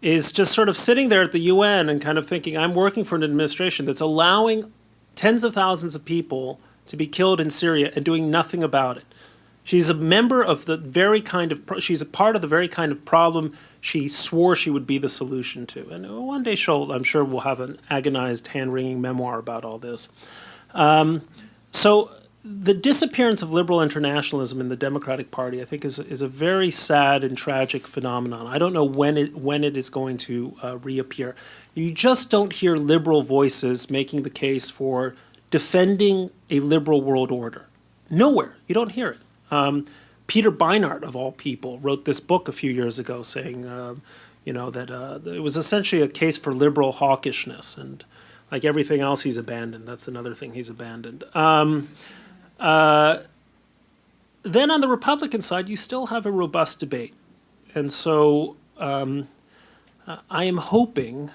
is just sort of sitting there at the UN and kind of thinking, I'm working for an administration that's allowing tens of thousands of people to be killed in Syria and doing nothing about it. She's a member of the very kind of, she's a part of the very kind of problem she swore she would be the solution to. And one day I'm sure we'll have an agonized, hand-wringing memoir about all this. So the disappearance of liberal internationalism in the Democratic Party, I think, is a very sad and tragic phenomenon. I don't know when it is going to reappear. You just don't hear liberal voices making the case for defending a liberal world order. Nowhere. You don't hear it. Peter Beinart, of all people, wrote this book a few years ago saying, that it was essentially a case for liberal hawkishness, and like everything else he's abandoned. That's another thing he's abandoned. Then on the Republican side, you still have a robust debate. And so I am hoping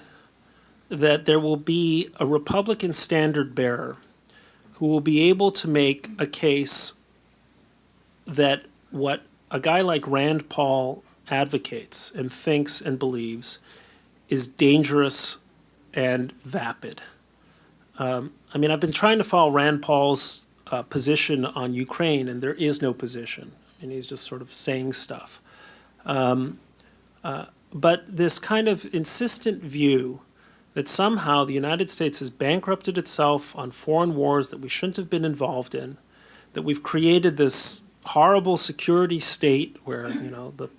that there will be a Republican standard bearer who will be able to make a case that what a guy like Rand Paul advocates and thinks and believes is dangerous and vapid. I mean, I've been trying to follow Rand Paul's position on Ukraine, and there is no position. I mean, he's just sort of saying stuff. But this kind of insistent view that somehow the United States has bankrupted itself on foreign wars that we shouldn't have been involved in, that we've created this horrible security state where, the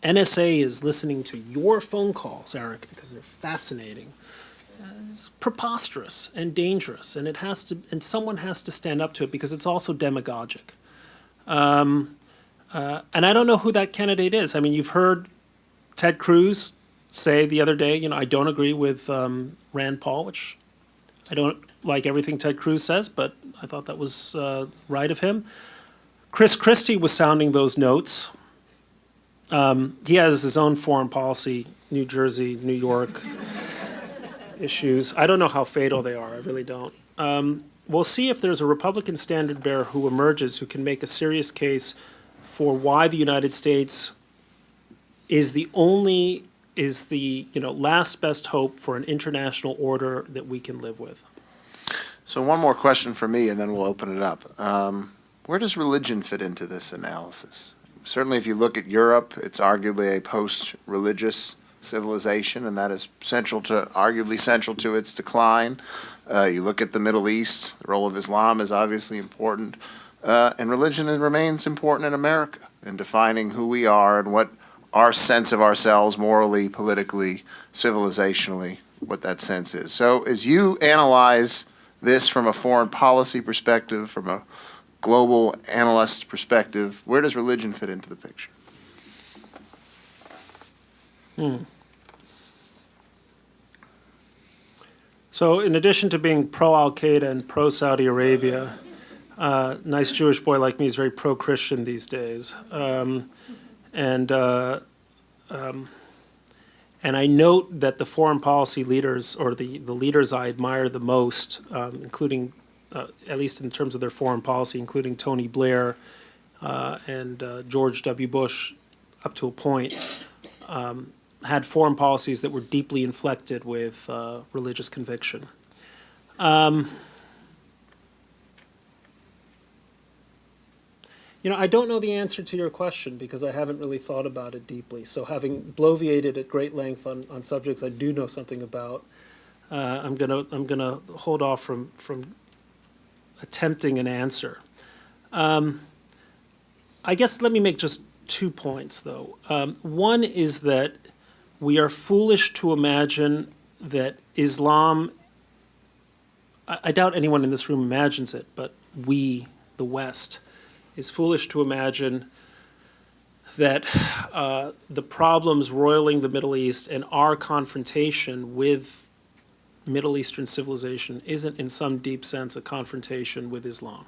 NSA is listening to your phone calls, Eric, because they're fascinating. It's preposterous and dangerous, and someone has to stand up to it because it's also demagogic. And I don't know who that candidate is. I mean, you've heard Ted Cruz say the other day, I don't agree with Rand Paul, which I don't like everything Ted Cruz says, but I thought that was right of him. Chris Christie was sounding those notes. He has his own foreign policy, New Jersey, New York issues. I don't know how fatal they are. I really don't. We'll see if there's a Republican standard bearer who emerges who can make a serious case for why the United States is the last best hope for an international order that we can live with. So one more question for me, and then we'll open it up. Where does religion fit into this analysis? Certainly, if you look at Europe, it's arguably a post-religious civilization, and that is arguably central to its decline. You look at the Middle East, the role of Islam is obviously important, and religion remains important in America in defining who we are and what our sense of ourselves morally, politically, civilizationally, what that sense is. So as you analyze this from a foreign policy perspective, from a global analyst perspective, where does religion fit into the picture? So in addition to being pro-Al-Qaeda and pro-Saudi Arabia, nice Jewish boy like me is very pro-Christian these days. And I note that the foreign policy leaders, or the leaders I admire the most, including, at least in terms of their foreign policy, including Tony Blair and George W. Bush, up to a point, had foreign policies that were deeply inflected with religious conviction. I don't know the answer to your question because I haven't really thought about it deeply. So having bloviated at great length on subjects I do know something about, I'm gonna hold off from attempting an answer. I guess let me make just 2 points, though. One is that we are foolish to imagine that Islam, I doubt anyone in this room imagines it, but we, the West, is foolish to imagine that the problems roiling the Middle East and our confrontation with Middle Eastern civilization isn't in some deep sense a confrontation with Islam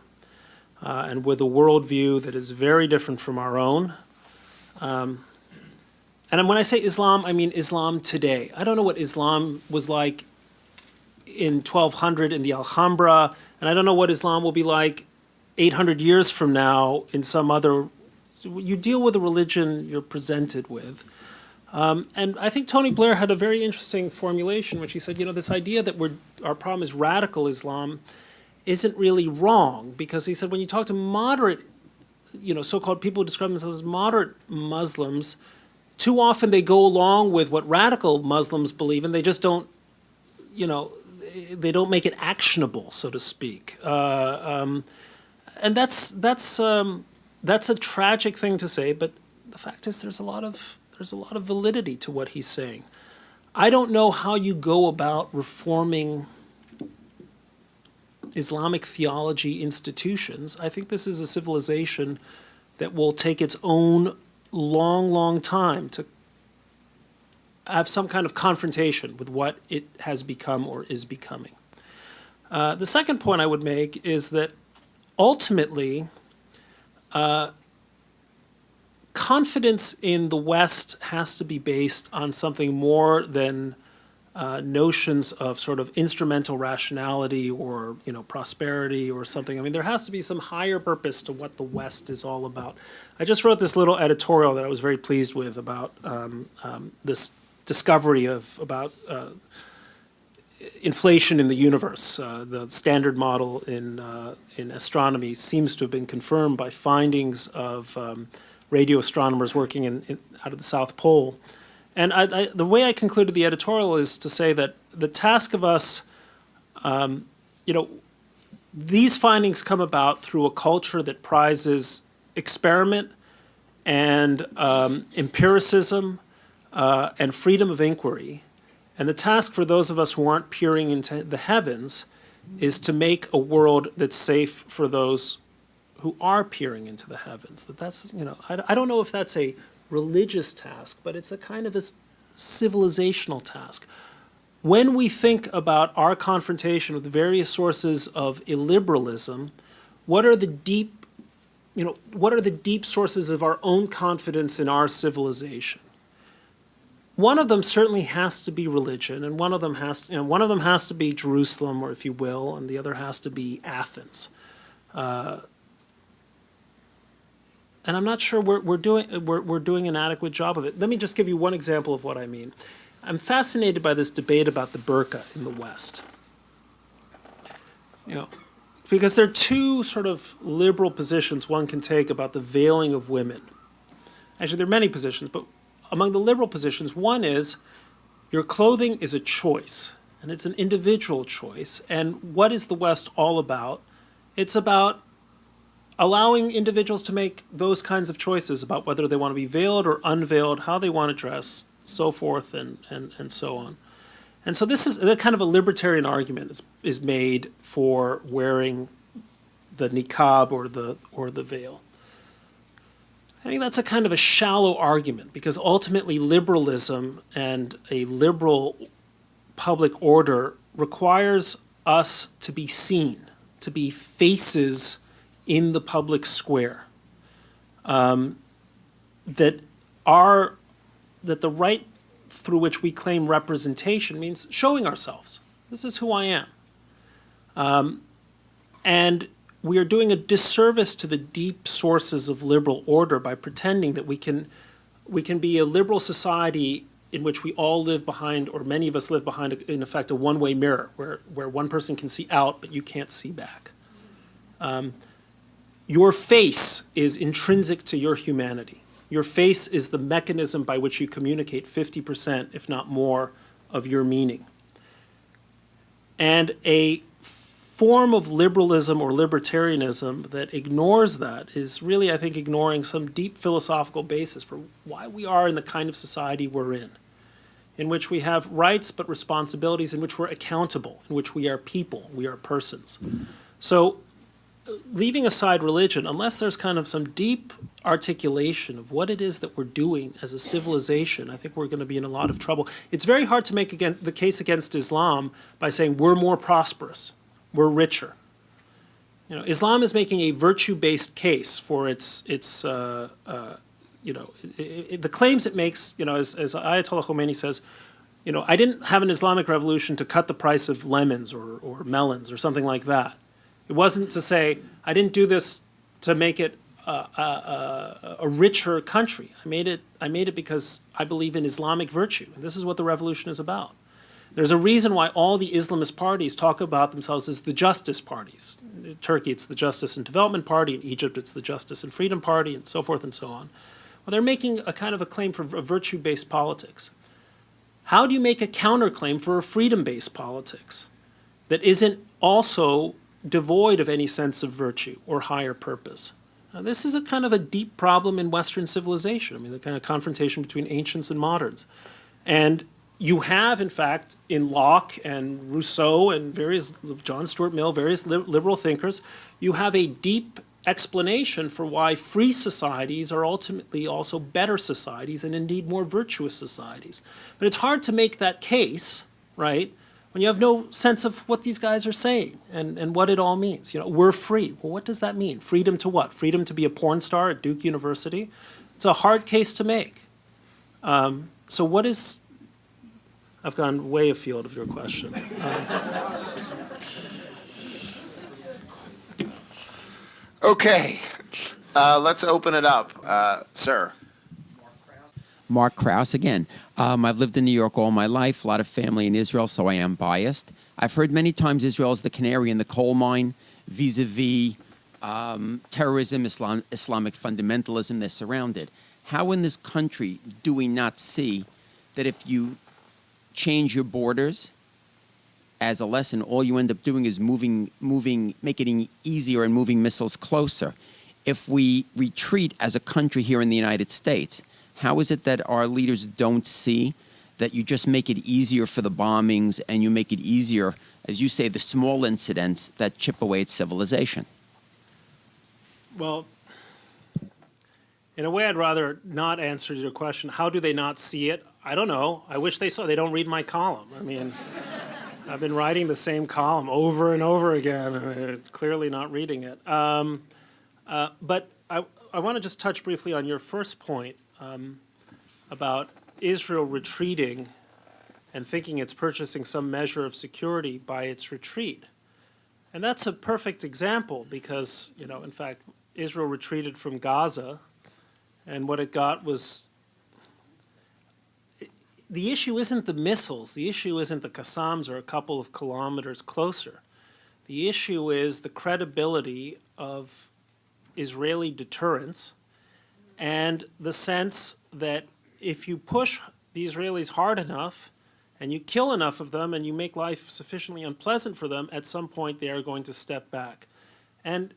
and with a worldview that is very different from our own. And when I say Islam, I mean Islam today. I don't know what Islam was like in 1200 in the Alhambra, and I don't know what Islam will be like 800 years from now in some other. You deal with the religion you're presented with. And I think Tony Blair had a very interesting formulation, which he said, this idea that our problem is radical Islam isn't really wrong, because he said when you talk to moderate, so-called people who describe themselves as moderate Muslims, too often they go along with what radical Muslims believe, and they just don't, they don't make it actionable, so to speak. And that's a tragic thing to say, but the fact is there's a lot of validity to what he's saying. I don't know how you go about reforming Islamic theology institutions. I think this is a civilization that will take its own long, long time to have some kind of confrontation with what it has become or is becoming. The second point I would make is that ultimately, confidence in the West has to be based on something more than notions of sort of instrumental rationality or prosperity or something. I mean, there has to be some higher purpose to what the West is all about. I just wrote this little editorial that I was very pleased with about this discovery about inflation in the universe. The standard model in astronomy seems to have been confirmed by findings of radio astronomers working out of the South Pole. And the way I concluded the editorial is to say that the task of us, these findings come about through a culture that prizes experiment and empiricism and freedom of inquiry. And the task for those of us who aren't peering into the heavens is to make a world that's safe for those who are peering into the heavens. I don't know if that's a religious task, but it's a kind of a civilizational task. When we think about our confrontation with various sources of illiberalism, what are the deep sources of our own confidence in our civilization? One of them certainly has to be religion, and one of them has to be Jerusalem, or if you will, and the other has to be Athens. And I'm not sure we're doing an adequate job of it. Let me just give you one example of what I mean. I'm fascinated by this debate about the burqa in the West. Because there are two sort of liberal positions one can take about the veiling of women. Actually, there are many positions, but among the liberal positions, one is your clothing is a choice, and it's an individual choice. And what is the West all about? It's about allowing individuals to make those kinds of choices about whether they want to be veiled or unveiled, how they want to dress, so forth and so on. And so this is a kind of a libertarian argument is made for wearing the niqab or the veil. I think that's a kind of a shallow argument, because ultimately liberalism and a liberal public order requires us to be seen, to be faces in the public square, that the right through which we claim representation means showing ourselves. This is who I am. And we are doing a disservice to the deep sources of liberal order by pretending that we can be a liberal society in which we all live behind, or many of us live behind, in effect, a one-way mirror where one person can see out but you can't see back. Your face is intrinsic to your humanity. Your face is the mechanism by which you communicate 50%, if not more, of your meaning. And a form of liberalism or libertarianism that ignores that is really, I think, ignoring some deep philosophical basis for why we are in the kind of society we're in which we have rights but responsibilities, in which we're accountable, in which we are people, we are persons. So leaving aside religion, unless there's kind of some deep articulation of what it is that we're doing as a civilization, I think we're going to be in a lot of trouble. It's very hard to make the case against Islam by saying we're more prosperous, we're richer. Islam is making a virtue-based case for the claims it makes, as Ayatollah Khomeini says, I didn't have an Islamic revolution to cut the price of lemons or melons or something like that. It wasn't to say, I didn't do this to make it a richer country. I made it because I believe in Islamic virtue. And this is what the revolution is about. There's a reason why all the Islamist parties talk about themselves as the justice parties. In Turkey, it's the Justice and Development Party. In Egypt, it's the Justice and Freedom Party, and so forth and so on. Well, they're making a kind of a claim for a virtue-based politics. How do you make a counterclaim for a freedom-based politics that isn't also devoid of any sense of virtue or higher purpose? Now, this is a kind of a deep problem in Western civilization. I mean, the kind of confrontation between ancients and moderns. And you have, in fact, in Locke and Rousseau and John Stuart Mill, various liberal thinkers, you have a deep explanation for why free societies are ultimately also better societies and indeed more virtuous societies. But it's hard to make that case, right, when you have no sense of what these guys are saying and what it all means. We're free. Well, what does that mean? Freedom to what? Freedom to be a porn star at Duke University? It's a hard case to make. So what is... I've gone way afield of your question. Okay, let's open it up. Sir. Mark Krause again. I've lived in New York all my life, a lot of family in Israel, so I am biased. I've heard many times Israel is the canary in the coal mine vis-a-vis terrorism, Islamic fundamentalism. They're surrounded. How in this country do we not see that if you change your borders as a lesson, all you end up doing is making it easier and moving missiles closer? If we retreat as a country here in the United States, how is it that our leaders don't see that you just make it easier for the bombings and you make it easier, as you say, the small incidents that chip away at civilization? Well, in a way, I'd rather not answer your question. How do they not see it? I don't know. I wish they saw. They don't read my column. I mean, I've been writing the same column over and over again, clearly not reading it. But I want to just touch briefly on your first point about Israel retreating and thinking it's purchasing some measure of security by its retreat. And that's a perfect example because, in fact, Israel retreated from Gaza, and what it got was... The issue isn't the missiles. The issue isn't the Qassams are a couple of kilometers closer. The issue is the credibility of Israeli deterrence and the sense that if you push the Israelis hard enough and you kill enough of them and you make life sufficiently unpleasant for them, at some point they are going to step back. And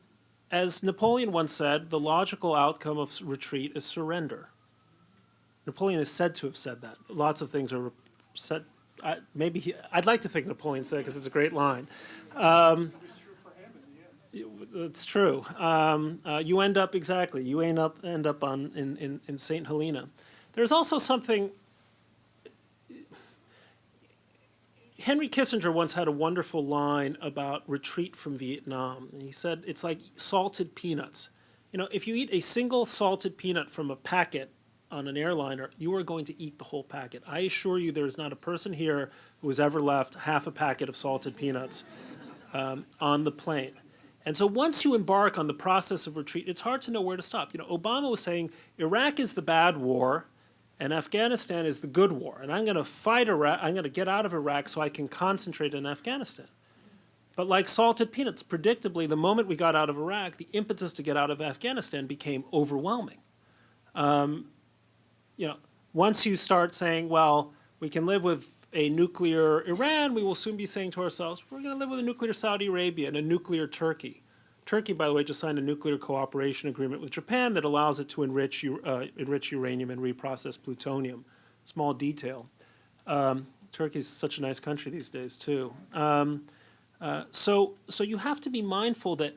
as Napoleon once said, the logical outcome of retreat is surrender. Napoleon is said to have said that. Lots of things are said. I'd like to think Napoleon said it because it's a great line. It's true. You end up exactly. You end up in St. Helena. There's also something. Henry Kissinger once had a wonderful line about retreat from Vietnam. And he said it's like salted peanuts. If you eat a single salted peanut from a packet on an airliner, you are going to eat the whole packet. I assure you there is not a person here who has ever left half a packet of salted peanuts on the plane. And so once you embark on the process of retreat, it's hard to know where to stop. Obama was saying Iraq is the bad war and Afghanistan is the good war. And I'm going to fight Iraq, I'm going to get out of Iraq so I can concentrate on Afghanistan. But like salted peanuts, predictably, the moment we got out of Iraq, the impetus to get out of Afghanistan became overwhelming. Once you start saying, well, we can live with a nuclear Iran, we will soon be saying to ourselves, we're going to live with a nuclear Saudi Arabia and a nuclear Turkey. Turkey, by the way, just signed a nuclear cooperation agreement with Japan that allows it to enrich uranium and reprocess plutonium. Small detail. Turkey's such a nice country these days, too. So you have to be mindful that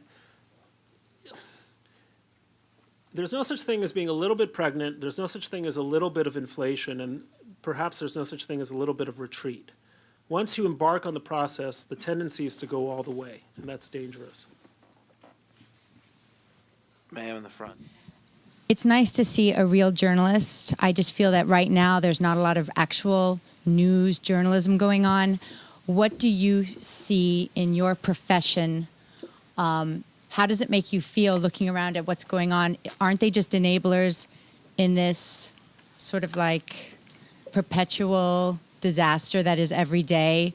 there's no such thing as being a little bit pregnant. There's no such thing as a little bit of inflation. And perhaps there's no such thing as a little bit of retreat. Once you embark on the process, the tendency is to go all the way. And that's dangerous. Ma'am in the front. It's nice to see a real journalist. I just feel that right now there's not a lot of actual news journalism going on. What do you see in your profession? How does it make you feel looking around at what's going on? Aren't they just enablers in this sort of like perpetual disaster that is every day,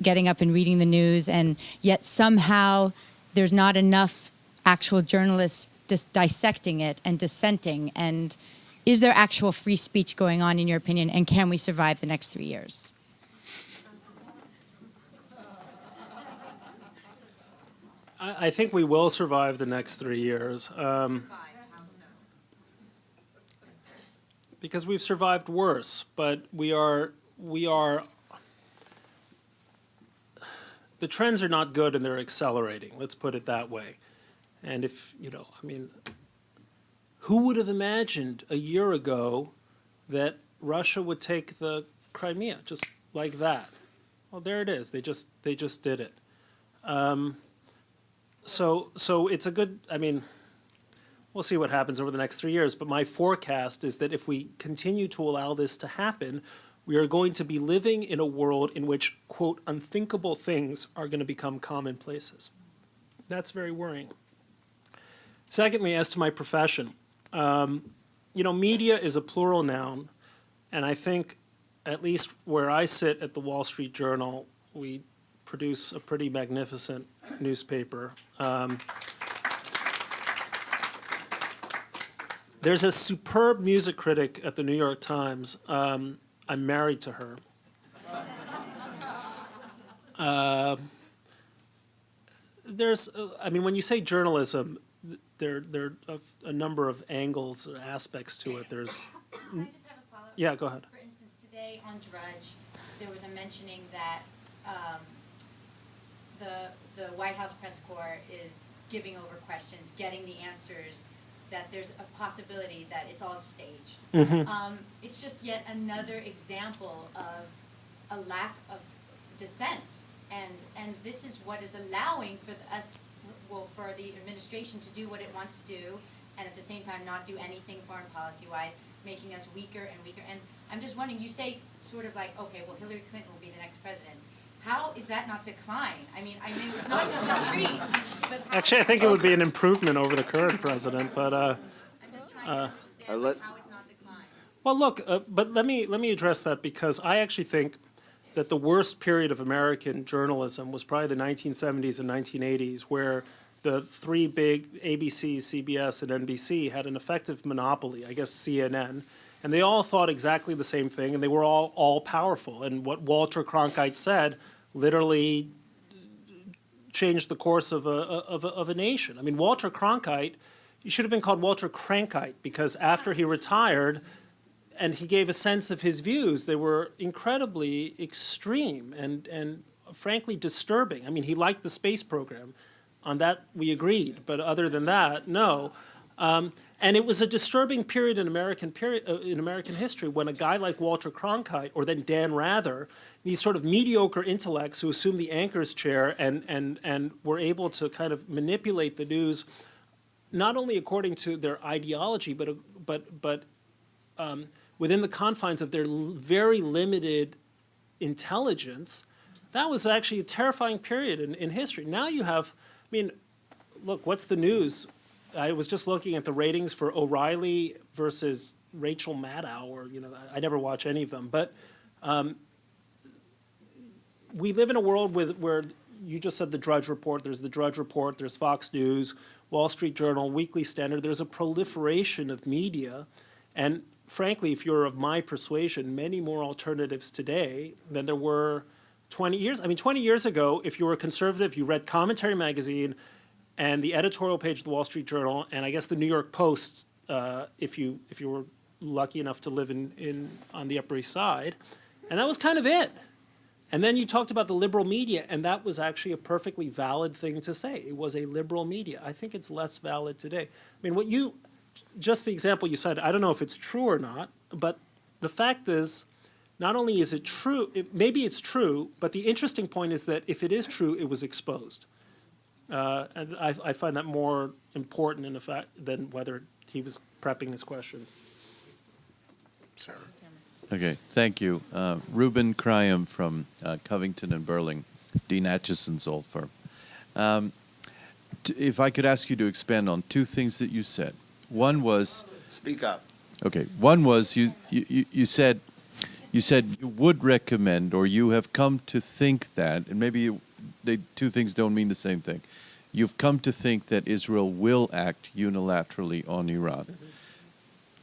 getting up and reading the news, and yet somehow there's not enough actual journalists dissecting it and dissenting? And is there actual free speech going on, in your opinion, and can we survive the next 3 years? I think we will survive the next 3 years. Because we've survived worse, but we are, the trends are not good and they're accelerating, let's put it that way. And if, I mean, who would have imagined a year ago that Russia would take the Crimea just like that? Well, there it is, they just did it. So it's a good, I mean, we'll see what happens over the next 3 years, but my forecast is that if we continue to allow this to happen, we are going to be living in a world in which, quote, unthinkable things are going to become commonplaces. That's very worrying. Secondly, as to my profession, media is a plural noun, and I think, at least where I sit at the Wall Street Journal, we produce a pretty magnificent newspaper. There's a superb music critic at the New York Times. I'm married to her. When you say journalism, there are a number of angles, or aspects to it. Can I just have a follow-up? Yeah, go ahead. For instance, today on Drudge, there was a mentioning that the White House press corps is giving over questions, getting the answers, that there's a possibility that it's all staged. It's just yet another example of a lack of dissent, and this is what is allowing for for the administration to do what it wants to do, and at the same time not do anything foreign policy-wise, making us weaker and weaker. And I'm just wondering, you say sort of like, okay, well, Hillary Clinton will be the next president. How is that not decline? I mean, it's not just a streak. But Actually, I think it would be an improvement over the current president, but I'm just trying to understand how it's not decline. well, look, but let me address that, because I actually think that the worst period of American journalism was probably the 1970s and 1980s, where the three big, ABC, CBS, and NBC, had an effective monopoly, I guess CNN, and they all thought exactly the same thing, and they were all powerful. And what Walter Cronkite said literally changed the course of a nation. I mean, Walter Cronkite, he should have been called Walter Crankite, because after he retired and he gave a sense of his views, they were incredibly extreme and frankly disturbing. I mean, he liked the space program. On that, we agreed, but other than that, no. And it was a disturbing period in American history when a guy like Walter Cronkite, or then Dan Rather, these sort of mediocre intellects who assumed the anchor's chair and were able to kind of manipulate the news, not only according to their ideology, but within the confines of their very limited intelligence. That was actually a terrifying period in history. Now you have, I mean, look, what's the news? I was just looking at the ratings for O'Reilly versus Rachel Maddow, or, I never watch any of them. But we live in a world where you just said the Drudge Report, there's the Drudge Report, there's Fox News, Wall Street Journal, Weekly Standard. There's a proliferation of media. And frankly, if you're of my persuasion, many more alternatives today than there were 20 years. I mean, 20 years ago, if you were a conservative, you read Commentary Magazine and the editorial page of the Wall Street Journal, and I guess the New York Post, if you were lucky enough to live on the Upper East Side, and that was kind of it. And then you talked about the liberal media, and that was actually a perfectly valid thing to say. It was a liberal media. I think it's less valid today. I mean, just the example you said, I don't know if it's true or not, but the fact is, not only is it true, maybe it's true, but the interesting point is that if it is true, it was exposed. And I find that more important in effect than whether he was prepping his questions. Sarah. Okay, thank you. Ruben Kryam from Covington and Burling, Dean Atchison's old firm. If I could ask you to expand on two things that you said. One was, Speak up. okay, one was you said you would recommend, or you have come to think that, and maybe two things don't mean the same thing. You've come to think that Israel will act unilaterally on Iran. Mm-hmm.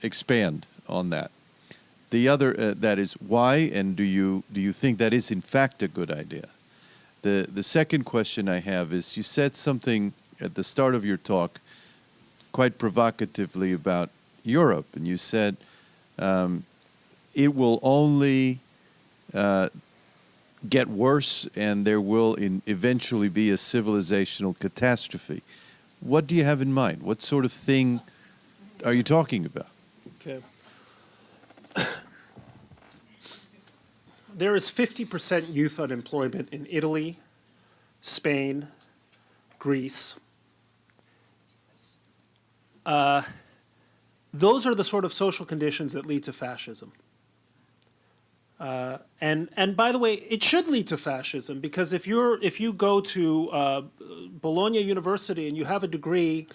Expand on that. The other, that is why, and do you think that is in fact a good idea? The second question I have is, you said something at the start of your talk quite provocatively about Europe, and you said it will only get worse and there will eventually be a civilizational catastrophe. What do you have in mind? What sort of thing are you talking about? Okay. There is 50% youth unemployment in Italy, Spain, Greece. Those are the sort of social conditions that lead to fascism. And by the way, it should lead to fascism, because if you go to Bologna University and you have a degree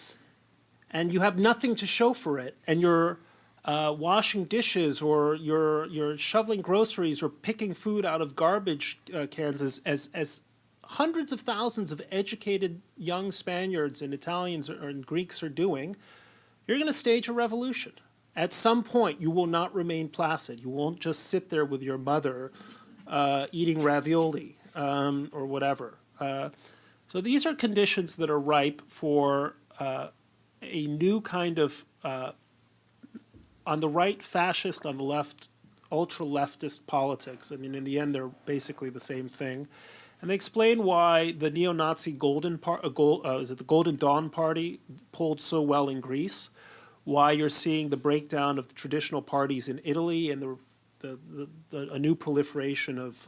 and you have nothing to show for it, and you're washing dishes, or you're shoveling groceries, or picking food out of garbage cans, as hundreds of thousands of educated young Spaniards and Italians and Greeks are doing, you're going to stage a revolution. At some point, you will not remain placid. You won't just sit there with your mother eating ravioli or whatever. So these are conditions that are ripe for a new kind of, on the right, fascist, on the left, ultra-leftist politics. I mean, in the end, they're basically the same thing. And they explain why the neo-Nazi Golden Dawn Party pulled so well in Greece, why you're seeing the breakdown of the traditional parties in Italy, and a new proliferation of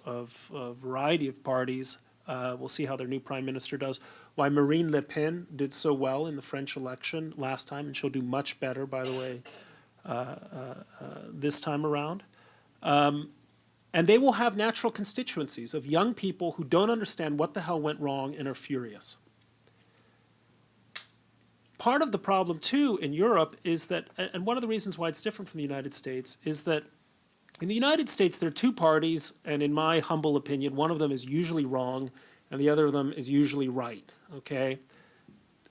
a variety of parties. We'll see how their new prime minister does. Why Marine Le Pen did so well in the French election last time, and she'll do much better, by the way, this time around. And they will have natural constituencies of young people who don't understand what the hell went wrong and are furious. Part of the problem, too, in Europe is that, and one of the reasons why it's different from the United States, is that in the United States there are two parties, and in my humble opinion, one of them is usually wrong and the other of them is usually right, okay?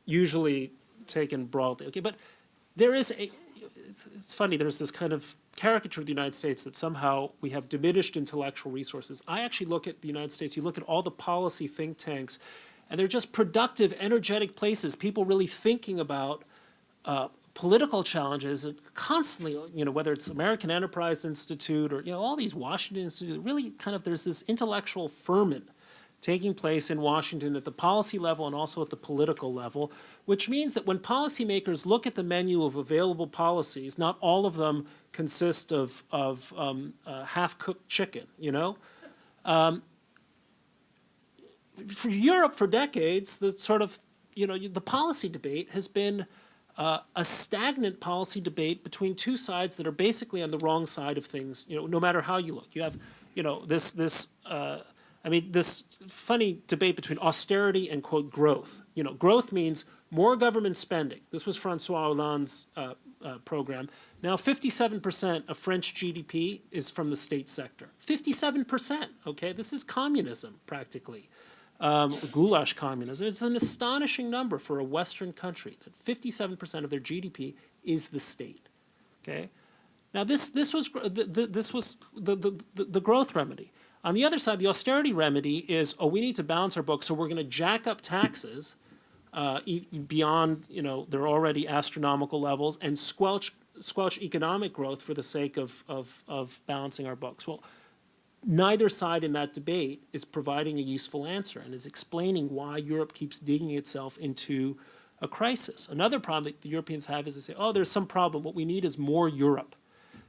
Usually taken broadly, okay? But there is it's funny, there's this kind of caricature of the United States that somehow we have diminished intellectual resources. I actually look at the United States, you look at all the policy think tanks, and they're just productive, energetic places, people really thinking about political challenges constantly, whether it's American Enterprise Institute or, all these Washington Institute, really kind of, there's this intellectual ferment taking place in Washington at the policy level and also at the political level, which means that when policymakers look at the menu of available policies, not all of them consist of half-cooked chicken, For Europe, for decades, the sort of, the policy debate has been a stagnant policy debate between two sides that are basically on the wrong side of things, no matter how you look. You have, this funny debate between austerity and, quote, growth. Growth means more government spending. This was François Hollande's program. Now, 57% of French GDP is from the state sector. 57%, okay? This is communism, practically. Goulash communism. It's an astonishing number for a Western country, that 57% of their GDP is the state, okay? Now, this was the growth remedy. On the other side, the austerity remedy is, we need to balance our books, so we're going to jack up taxes beyond, their already astronomical levels, and squelch economic growth for the sake of balancing our books. Well, neither side in that debate is providing a useful answer and is explaining why Europe keeps digging itself into a crisis. Another problem that the Europeans have is they say, there's some problem. What we need is more Europe.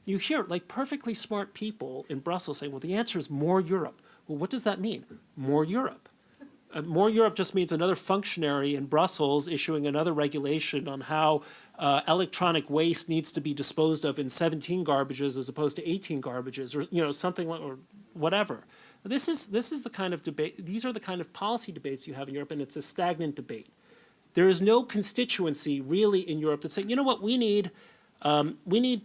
You hear perfectly smart people in Brussels say, well, the answer is more Europe. Well, what does that mean? More Europe. more Europe just means another functionary in Brussels issuing another regulation on how electronic waste needs to be disposed of in 17 garbages as opposed to 18 garbages, or something like, or whatever. This is the kind of debate. These are the kind of policy debates you have in Europe, and it's a stagnant debate. There is no constituency really in Europe that's saying, you know what, we need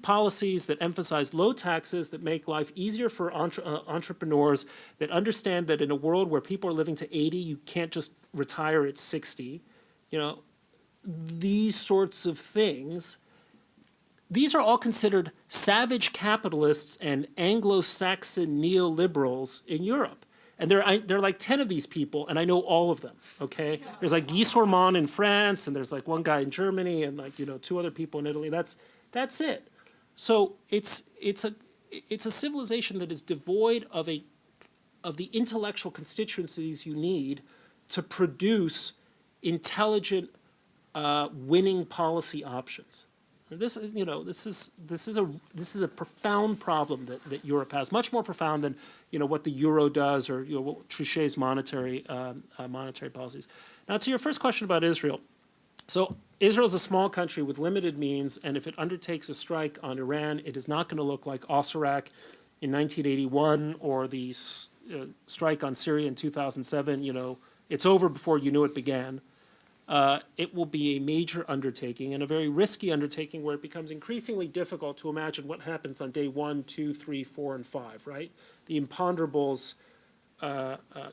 policies that emphasize low taxes, that make life easier for entrepreneurs, that understand that in a world where people are living to 80, you can't just retire at 60. These sorts of things. These are all considered savage capitalists and Anglo-Saxon neoliberals in Europe. And there are like 10 of these people, and I know all of them, okay? There's like Guy Sorman in France, and there's like one guy in Germany, and like, 2 other people in Italy. That's it. So it's a civilization that is devoid of the intellectual constituencies you need to produce intelligent, winning policy options. This is a profound problem that Europe has, much more profound than what the euro does, or what Trichet's monetary policies. Now, to your first question about Israel, so Israel is a small country with limited means, and if it undertakes a strike on Iran, it is not going to look like Osirak in 1981 or the strike on Syria in 2007. It's over before you knew it began. It will be a major undertaking, and a very risky undertaking, where it becomes increasingly difficult to imagine what happens on day 1, 2, 3, 4, and 5, right? The imponderables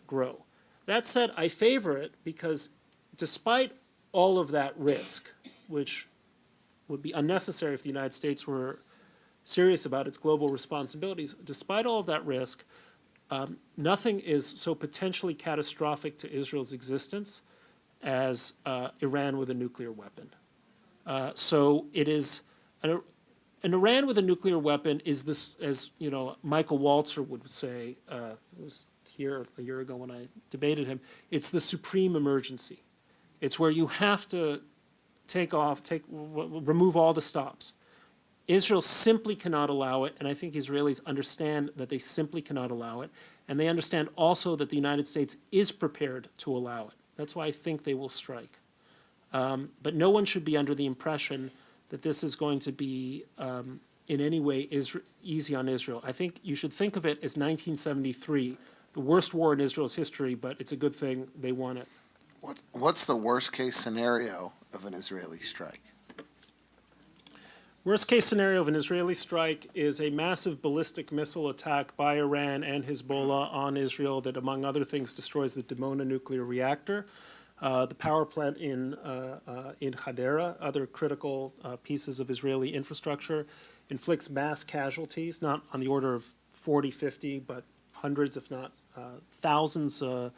grow. That said, I favor it because despite all of that risk, which would be unnecessary if the United States were serious about its global responsibilities, despite all of that risk, nothing is so potentially catastrophic to Israel's existence as Iran with a nuclear weapon. So it is, an Iran with a nuclear weapon is this, as Michael Walzer would say, who was here a year ago when I debated him, it's the supreme emergency. It's where you have to remove all the stops. Israel simply cannot allow it, and I think Israelis understand that they simply cannot allow it, and they understand also that the United States is prepared to allow it. That's why I think they will strike. But no one should be under the impression that this is going to be in any way easy on Israel. I think you should think of it as 1973, the worst war in Israel's history, but it's a good thing they won it. What's the worst-case scenario of an Israeli strike? Worst case scenario of an Israeli strike is a massive ballistic missile attack by Iran and Hezbollah on Israel that, among other things, destroys the Dimona nuclear reactor, the power plant in Hadera, other critical pieces of Israeli infrastructure, inflicts mass casualties, not on the order of 40, 50, but hundreds, if not thousands of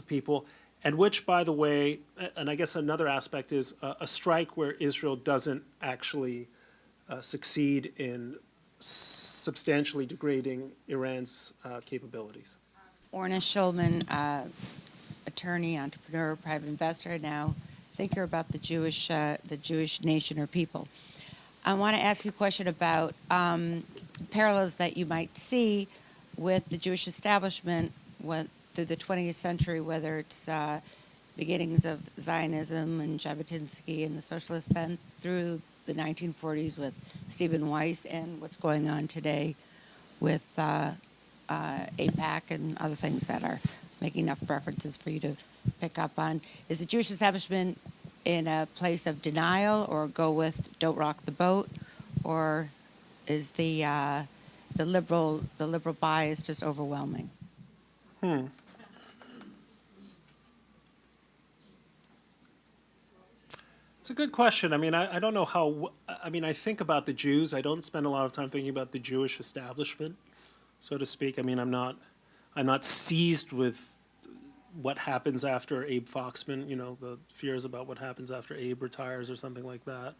people, and which, by the way, and I guess another aspect is a strike where Israel doesn't actually succeed in substantially degrading Iran's capabilities. Orna Schulman, attorney, entrepreneur, private investor, now thinker about the Jewish nation or people. I want to ask you a question about parallels that you might see with the Jewish establishment through the 20th century, whether it's beginnings of Zionism and Jabotinsky and the socialist bent, through the 1940s with Stephen Weiss, and what's going on today with AIPAC and other things that are making enough references for you to pick up on. Is the Jewish establishment in a place of denial, or go with don't rock the boat, or is the liberal bias just overwhelming? It's a good question. I mean, I don't know how. I mean, I think about the Jews. I don't spend a lot of time thinking about the Jewish establishment, so to speak. I mean, I'm not seized with what happens after Abe Foxman. The fears about what happens after Abe retires or something like that.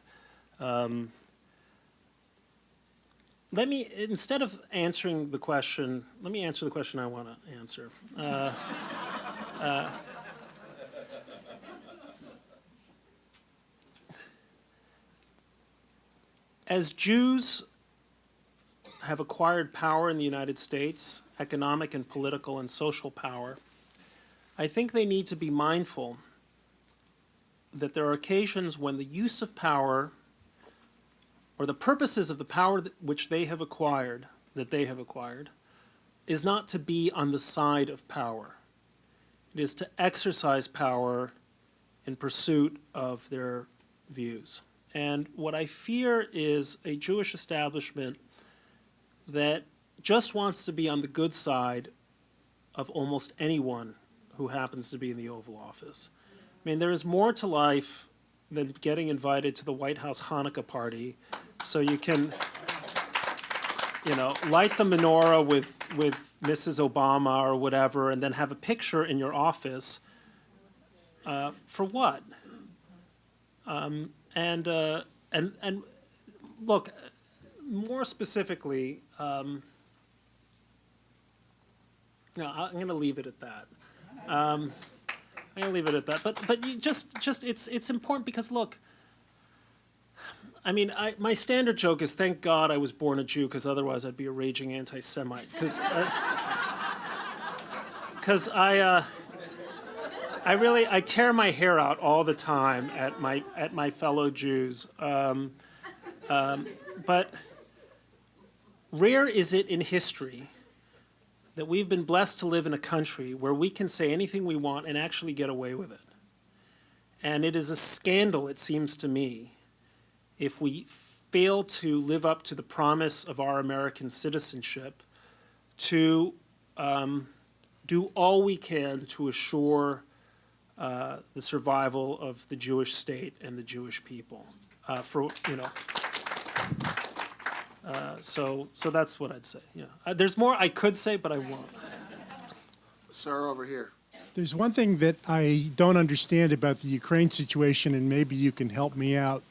Instead of answering the question, let me answer the question I want to answer. As Jews have acquired power in the United States, economic and political and social power, I think they need to be mindful that there are occasions when the use of power or the purposes of the power which they have acquired, is not to be on the side of power. It is to exercise power in pursuit of their views. And what I fear is a Jewish establishment that just wants to be on the good side of almost anyone who happens to be in the Oval Office. I mean, there is more to life than getting invited to the White House Hanukkah party so you can, light the menorah with Mrs. Obama or whatever, and then have a picture in your office. For what? And look, more specifically, no, I'm going to leave it at that. I'm going to leave it at that. But you it's important because look, I mean, my standard joke is thank God I was born a Jew because otherwise I'd be a raging anti-Semite. Because I tear my hair out all the time at my fellow Jews. But rare is it in history that we've been blessed to live in a country where we can say anything we want and actually get away with it. And it is a scandal, it seems to me, if we fail to live up to the promise of our American citizenship to do all we can to assure the survival of the Jewish state and the Jewish people. So that's what I'd say. Yeah, there's more I could say, but I won't. Sir, over here. There's one thing that I don't understand about the Ukraine situation, and maybe you can help me out.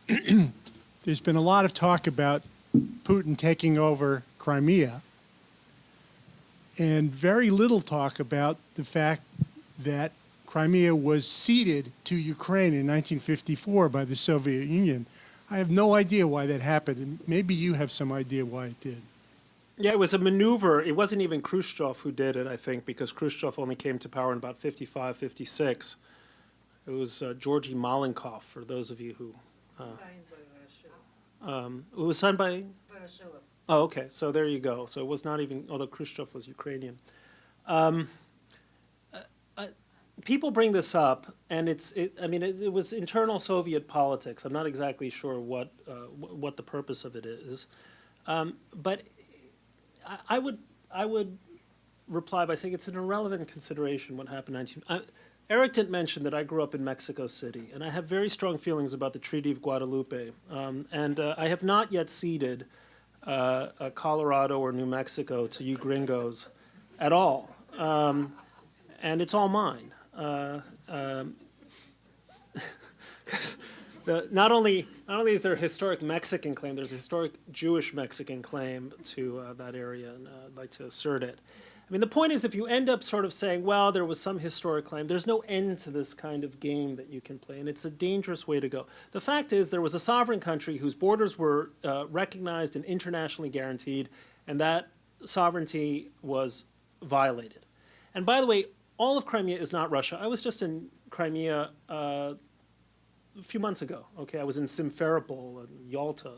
There's been a lot of talk about Putin taking over Crimea, and very little talk about the fact that Crimea was ceded to Ukraine in 1954 by the Soviet Union. I have no idea why that happened, and maybe you have some idea why it did. Yeah, it was a maneuver. It wasn't even Khrushchev who did it, I think, because Khrushchev only came to power in about 55, 56. It was Georgy Malenkov, for those of you who... it was signed by... Oh, okay, so there you go. So it was not even, although Khrushchev was Ukrainian. People bring this up, and it was internal Soviet politics. I'm not exactly sure what the purpose of it is. But I would reply by saying it's an irrelevant consideration what happened in Eric didn't mention that I grew up in Mexico City, and I have very strong feelings about the Treaty of Guadalupe. And I have not yet ceded Colorado or New Mexico to you gringos at all. And it's all mine. Not only is there a historic Mexican claim, there's a historic Jewish Mexican claim to that area, and I'd like to assert it. I mean, the point is, if you end up sort of saying, well, there was some historic claim, there's no end to this kind of game that you can play, and it's a dangerous way to go. The fact is, there was a sovereign country whose borders were recognized and internationally guaranteed, and that sovereignty was violated. And by the way, all of Crimea is not Russia. I was just in Crimea a few months ago. Okay, I was in Simferopol and Yalta.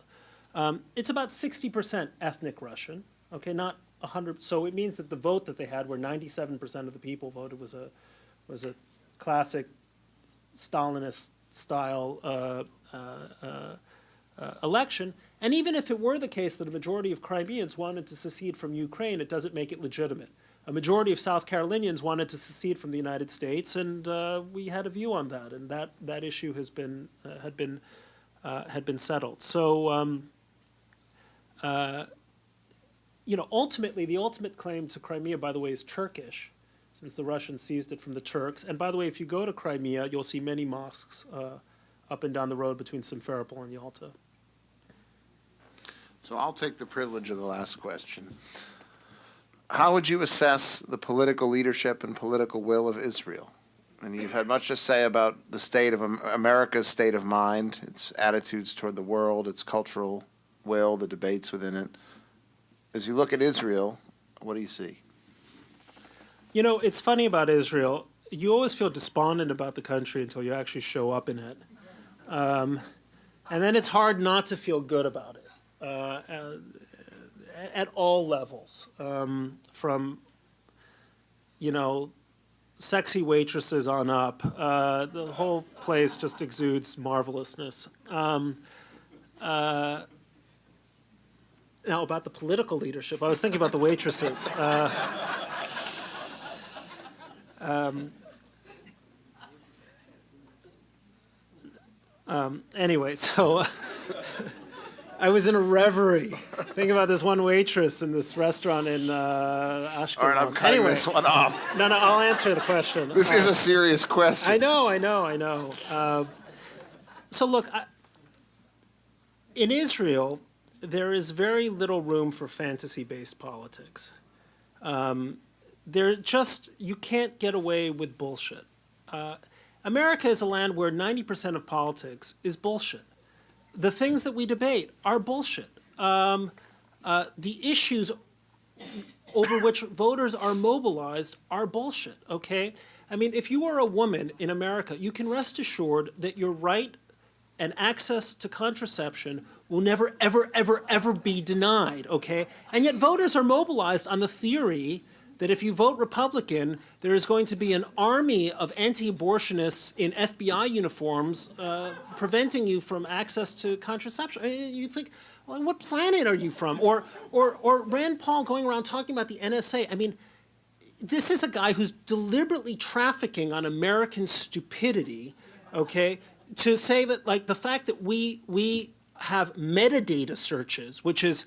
It's about 60% ethnic Russian. Okay, not 100. So it means that the vote that they had, where 97% of the people voted, was a classic Stalinist style election. And even if it were the case that a majority of Crimeans wanted to secede from Ukraine, it doesn't make it legitimate. A majority of South Carolinians wanted to secede from the United States, and we had a view on that, and that issue has been had been settled. So, ultimately, the ultimate claim to Crimea, by the way, is Turkish, since the Russians seized it from the Turks. And by the way, if you go to Crimea, you'll see many mosques up and down the road between Simferopol and Yalta. So I'll take the privilege of the last question. How would you assess the political leadership and political will of Israel? And you've had much to say about the state of America's state of mind, its attitudes toward the world, its cultural will, the debates within it. As you look at Israel, what do you see? You know, it's funny about Israel. You always feel despondent about the country until you actually show up in it. And then it's hard not to feel good about it at all levels, from, you know, sexy waitresses on up. The whole place just exudes marvelousness. Now, about the political leadership, I was thinking about the waitresses. Anyway, so I was in a reverie thinking about this one waitress in this restaurant in Ashkelon. All right, I'm cutting Anyway, this one off. no, I'll answer the question. This is a serious question. I know. So look, in Israel, there is very little room for fantasy-based politics. You can't get away with bullshit. America is a land where 90% of politics is bullshit. The things that we debate are bullshit. The issues over which voters are mobilized are bullshit, okay? I mean, if you are a woman in America, you can rest assured that your right and access to contraception will never, ever be denied, okay? And yet voters are mobilized on the theory that if you vote Republican, there is going to be an army of anti-abortionists in FBI uniforms preventing you from access to contraception. You think, well, what planet are you from? Or Rand Paul going around talking about the NSA. I mean, this is a guy who's deliberately trafficking on American stupidity, okay, to say that, like, the fact that we have metadata searches, which is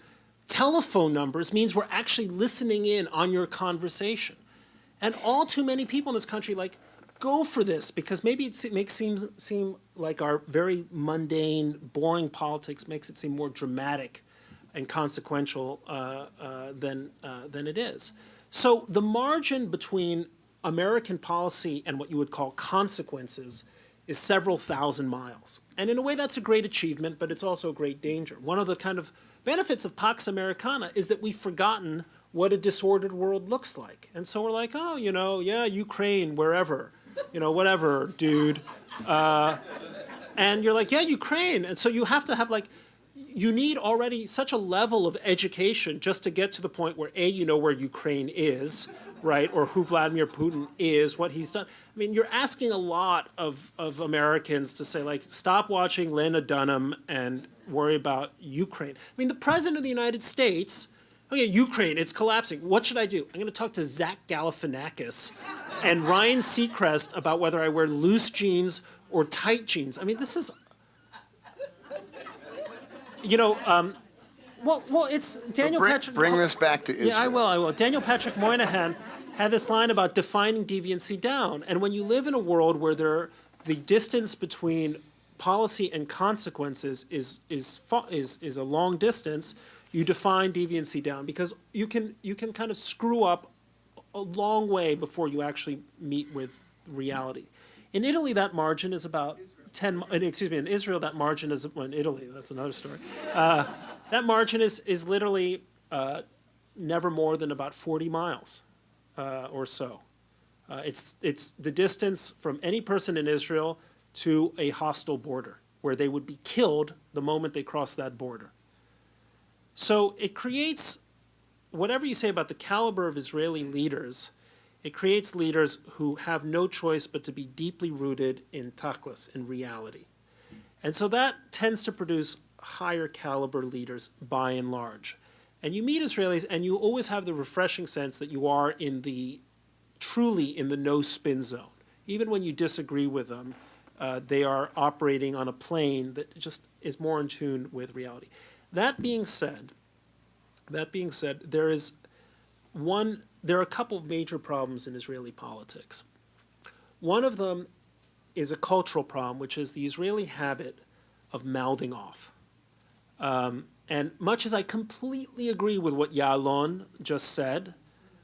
telephone numbers, means we're actually listening in on your conversation. And all too many people in this country, like, go for this, because maybe it makes seem like our very mundane, boring politics makes it seem more dramatic and consequential than it is. So the margin between American policy and what you would call consequences is several thousand miles. And in a way, that's a great achievement, but it's also a great danger. One of the kind of benefits of Pax Americana is that we've forgotten what a disordered world looks like. And so we're like, oh, you know, yeah, Ukraine, wherever, you know, whatever, dude. And you're like, yeah, Ukraine. And so you have to have, like, you need already such a level of education just to get to the point where, A, you know where Ukraine is, right, or who Vladimir Putin is, what he's done. I mean, you're asking a lot of Americans to say, like, stop watching Lena Dunham and worry about Ukraine. I mean, the President of the United States, okay, Ukraine, it's collapsing. What should I do? I'm going to talk to Zach Galifianakis and Ryan Seacrest about whether I wear loose jeans or tight jeans. I mean, this is... You know, well, it's Daniel Patrick. Bring this back to Israel. Yeah, I will. Daniel Patrick Moynihan had this line about defining deviancy down. And when you live in a world where the distance between policy and consequences is a long distance, you define deviancy down, because you can kind of screw up a long way before you actually meet with reality. In Italy, that margin is about in Israel, that margin is, well, in Italy, that's another story. That margin is literally never more than about 40 miles or so. It's the distance from any person in Israel to a hostile border, where they would be killed the moment they cross that border. So it creates, whatever you say about the caliber of Israeli leaders, it creates leaders who have no choice but to be deeply rooted in tachlis, in reality. And so that tends to produce higher caliber leaders by and large. And you meet Israelis and you always have the refreshing sense that you are truly in the no spin zone. Even when you disagree with them, they are operating on a plane that just is more in tune with reality. That being said, there are a couple of major problems in Israeli politics. One of them is a cultural problem, which is the Israeli habit of mouthing off. And much as I completely agree with what Yalon just said,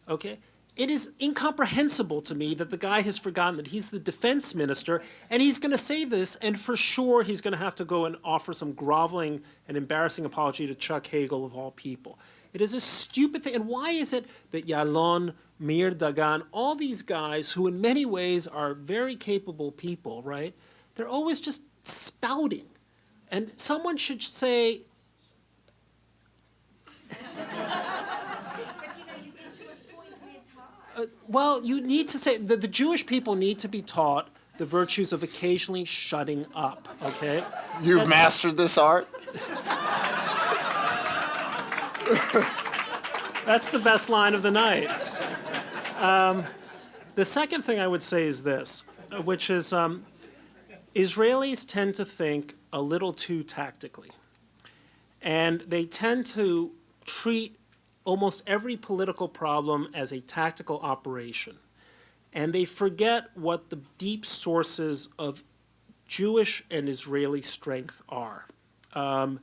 okay, it is incomprehensible to me that the guy has forgotten that he's the defense minister and he's going to say this, and for sure he's going to have to go and offer some groveling and embarrassing apology to Chuck Hagel of all people. It is a stupid thing. And why is it that Yalon, Meir Dagan, all these guys who in many ways are very capable people, right? They're always just spouting. And someone should say, well, you need to say that the Jewish people need to be taught the virtues of occasionally shutting up, okay? You've mastered this art? That's the best line of the night. The second thing I would say is this, which is Israelis tend to think a little too tactically. And they tend to treat almost every political problem as a tactical operation. And they forget what the deep sources of Jewish and Israeli strength are. And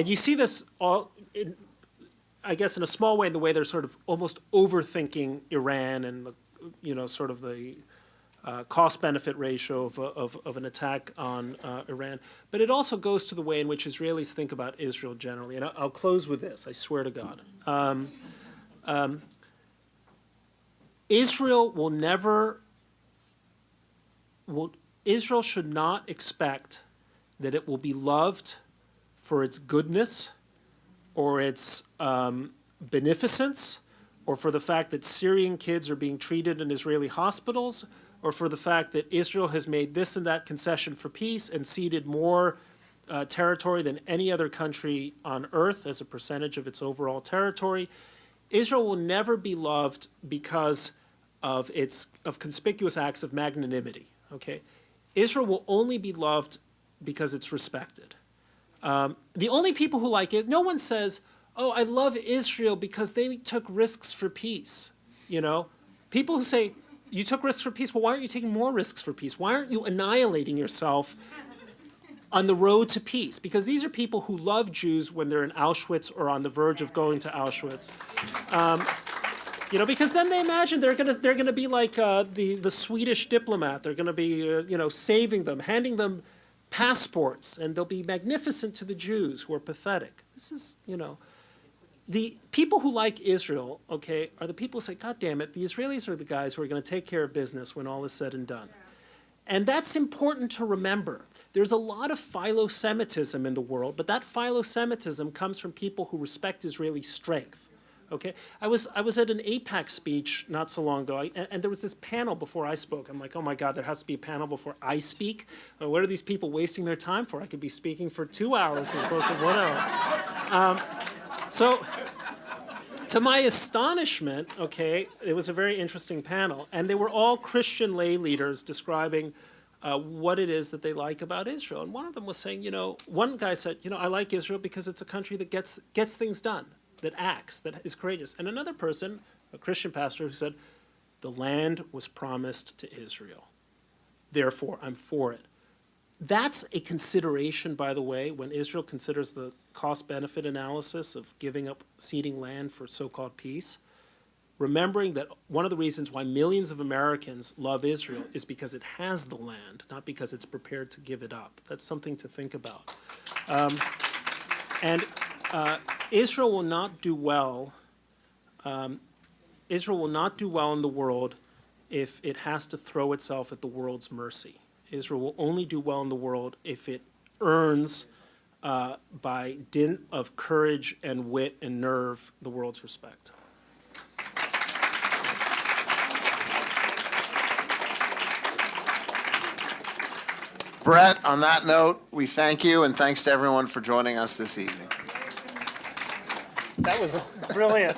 you see this all, I guess in a small way, in the way they're sort of almost overthinking Iran and the, sort of the cost-benefit ratio of an attack on Iran. But it also goes to the way in which Israelis think about Israel generally. And I'll close with this, I swear to God. Israel should not expect that it will be loved for its goodness or its beneficence, or for the fact that Syrian kids are being treated in Israeli hospitals, or for the fact that Israel has made this and that concession for peace and ceded more territory than any other country on earth as a percentage of its overall territory. Israel will never be loved because of conspicuous acts of magnanimity. Okay, Israel will only be loved because it's respected. The only people who like it, no one says, "Oh, I love Israel because they took risks for peace." People who say, "You took risks for peace." Well, why aren't you taking more risks for peace? Why aren't you annihilating yourself on the road to peace? Because these are people who love Jews when they're in Auschwitz or on the verge of going to Auschwitz. Because then they imagine they're gonna be like the Swedish diplomat. They're gonna be saving them, handing them passports, and they'll be magnificent to the Jews who are pathetic. This is the people who like Israel, okay, are the people who say, God damn it, the Israelis are the guys who are going to take care of business when all is said and done. And that's important to remember. There's a lot of philo-Semitism in the world, but that philo-Semitism comes from people who respect Israeli strength. Okay, I was at an AIPAC speech not so long ago, and there was this panel before I spoke. I'm like, oh my God, there has to be a panel before I speak. What are these people wasting their time for? I could be speaking for 2 hours as opposed to 1 hour. So, to my astonishment, okay, it was a very interesting panel, and they were all Christian lay leaders describing what it is that they like about Israel. And one of them was saying, one guy said, I like Israel because it's a country that gets things done, that acts, that is courageous. And another person, a Christian pastor, who said, the land was promised to Israel. Therefore, I'm for it. That's a consideration, by the way, when Israel considers the cost-benefit analysis of giving up ceding land for so-called peace. Remembering that one of the reasons why millions of Americans love Israel is because it has the land, not because it's prepared to give it up. That's something to think about. Israel will not do well. Israel will not do well in the world if it has to throw itself at the world's mercy. Israel will only do well in the world if it earns, by dint of courage and wit and nerve, the world's respect. Bret, on that note, we thank you, and thanks to everyone for joining us this evening. That was brilliant.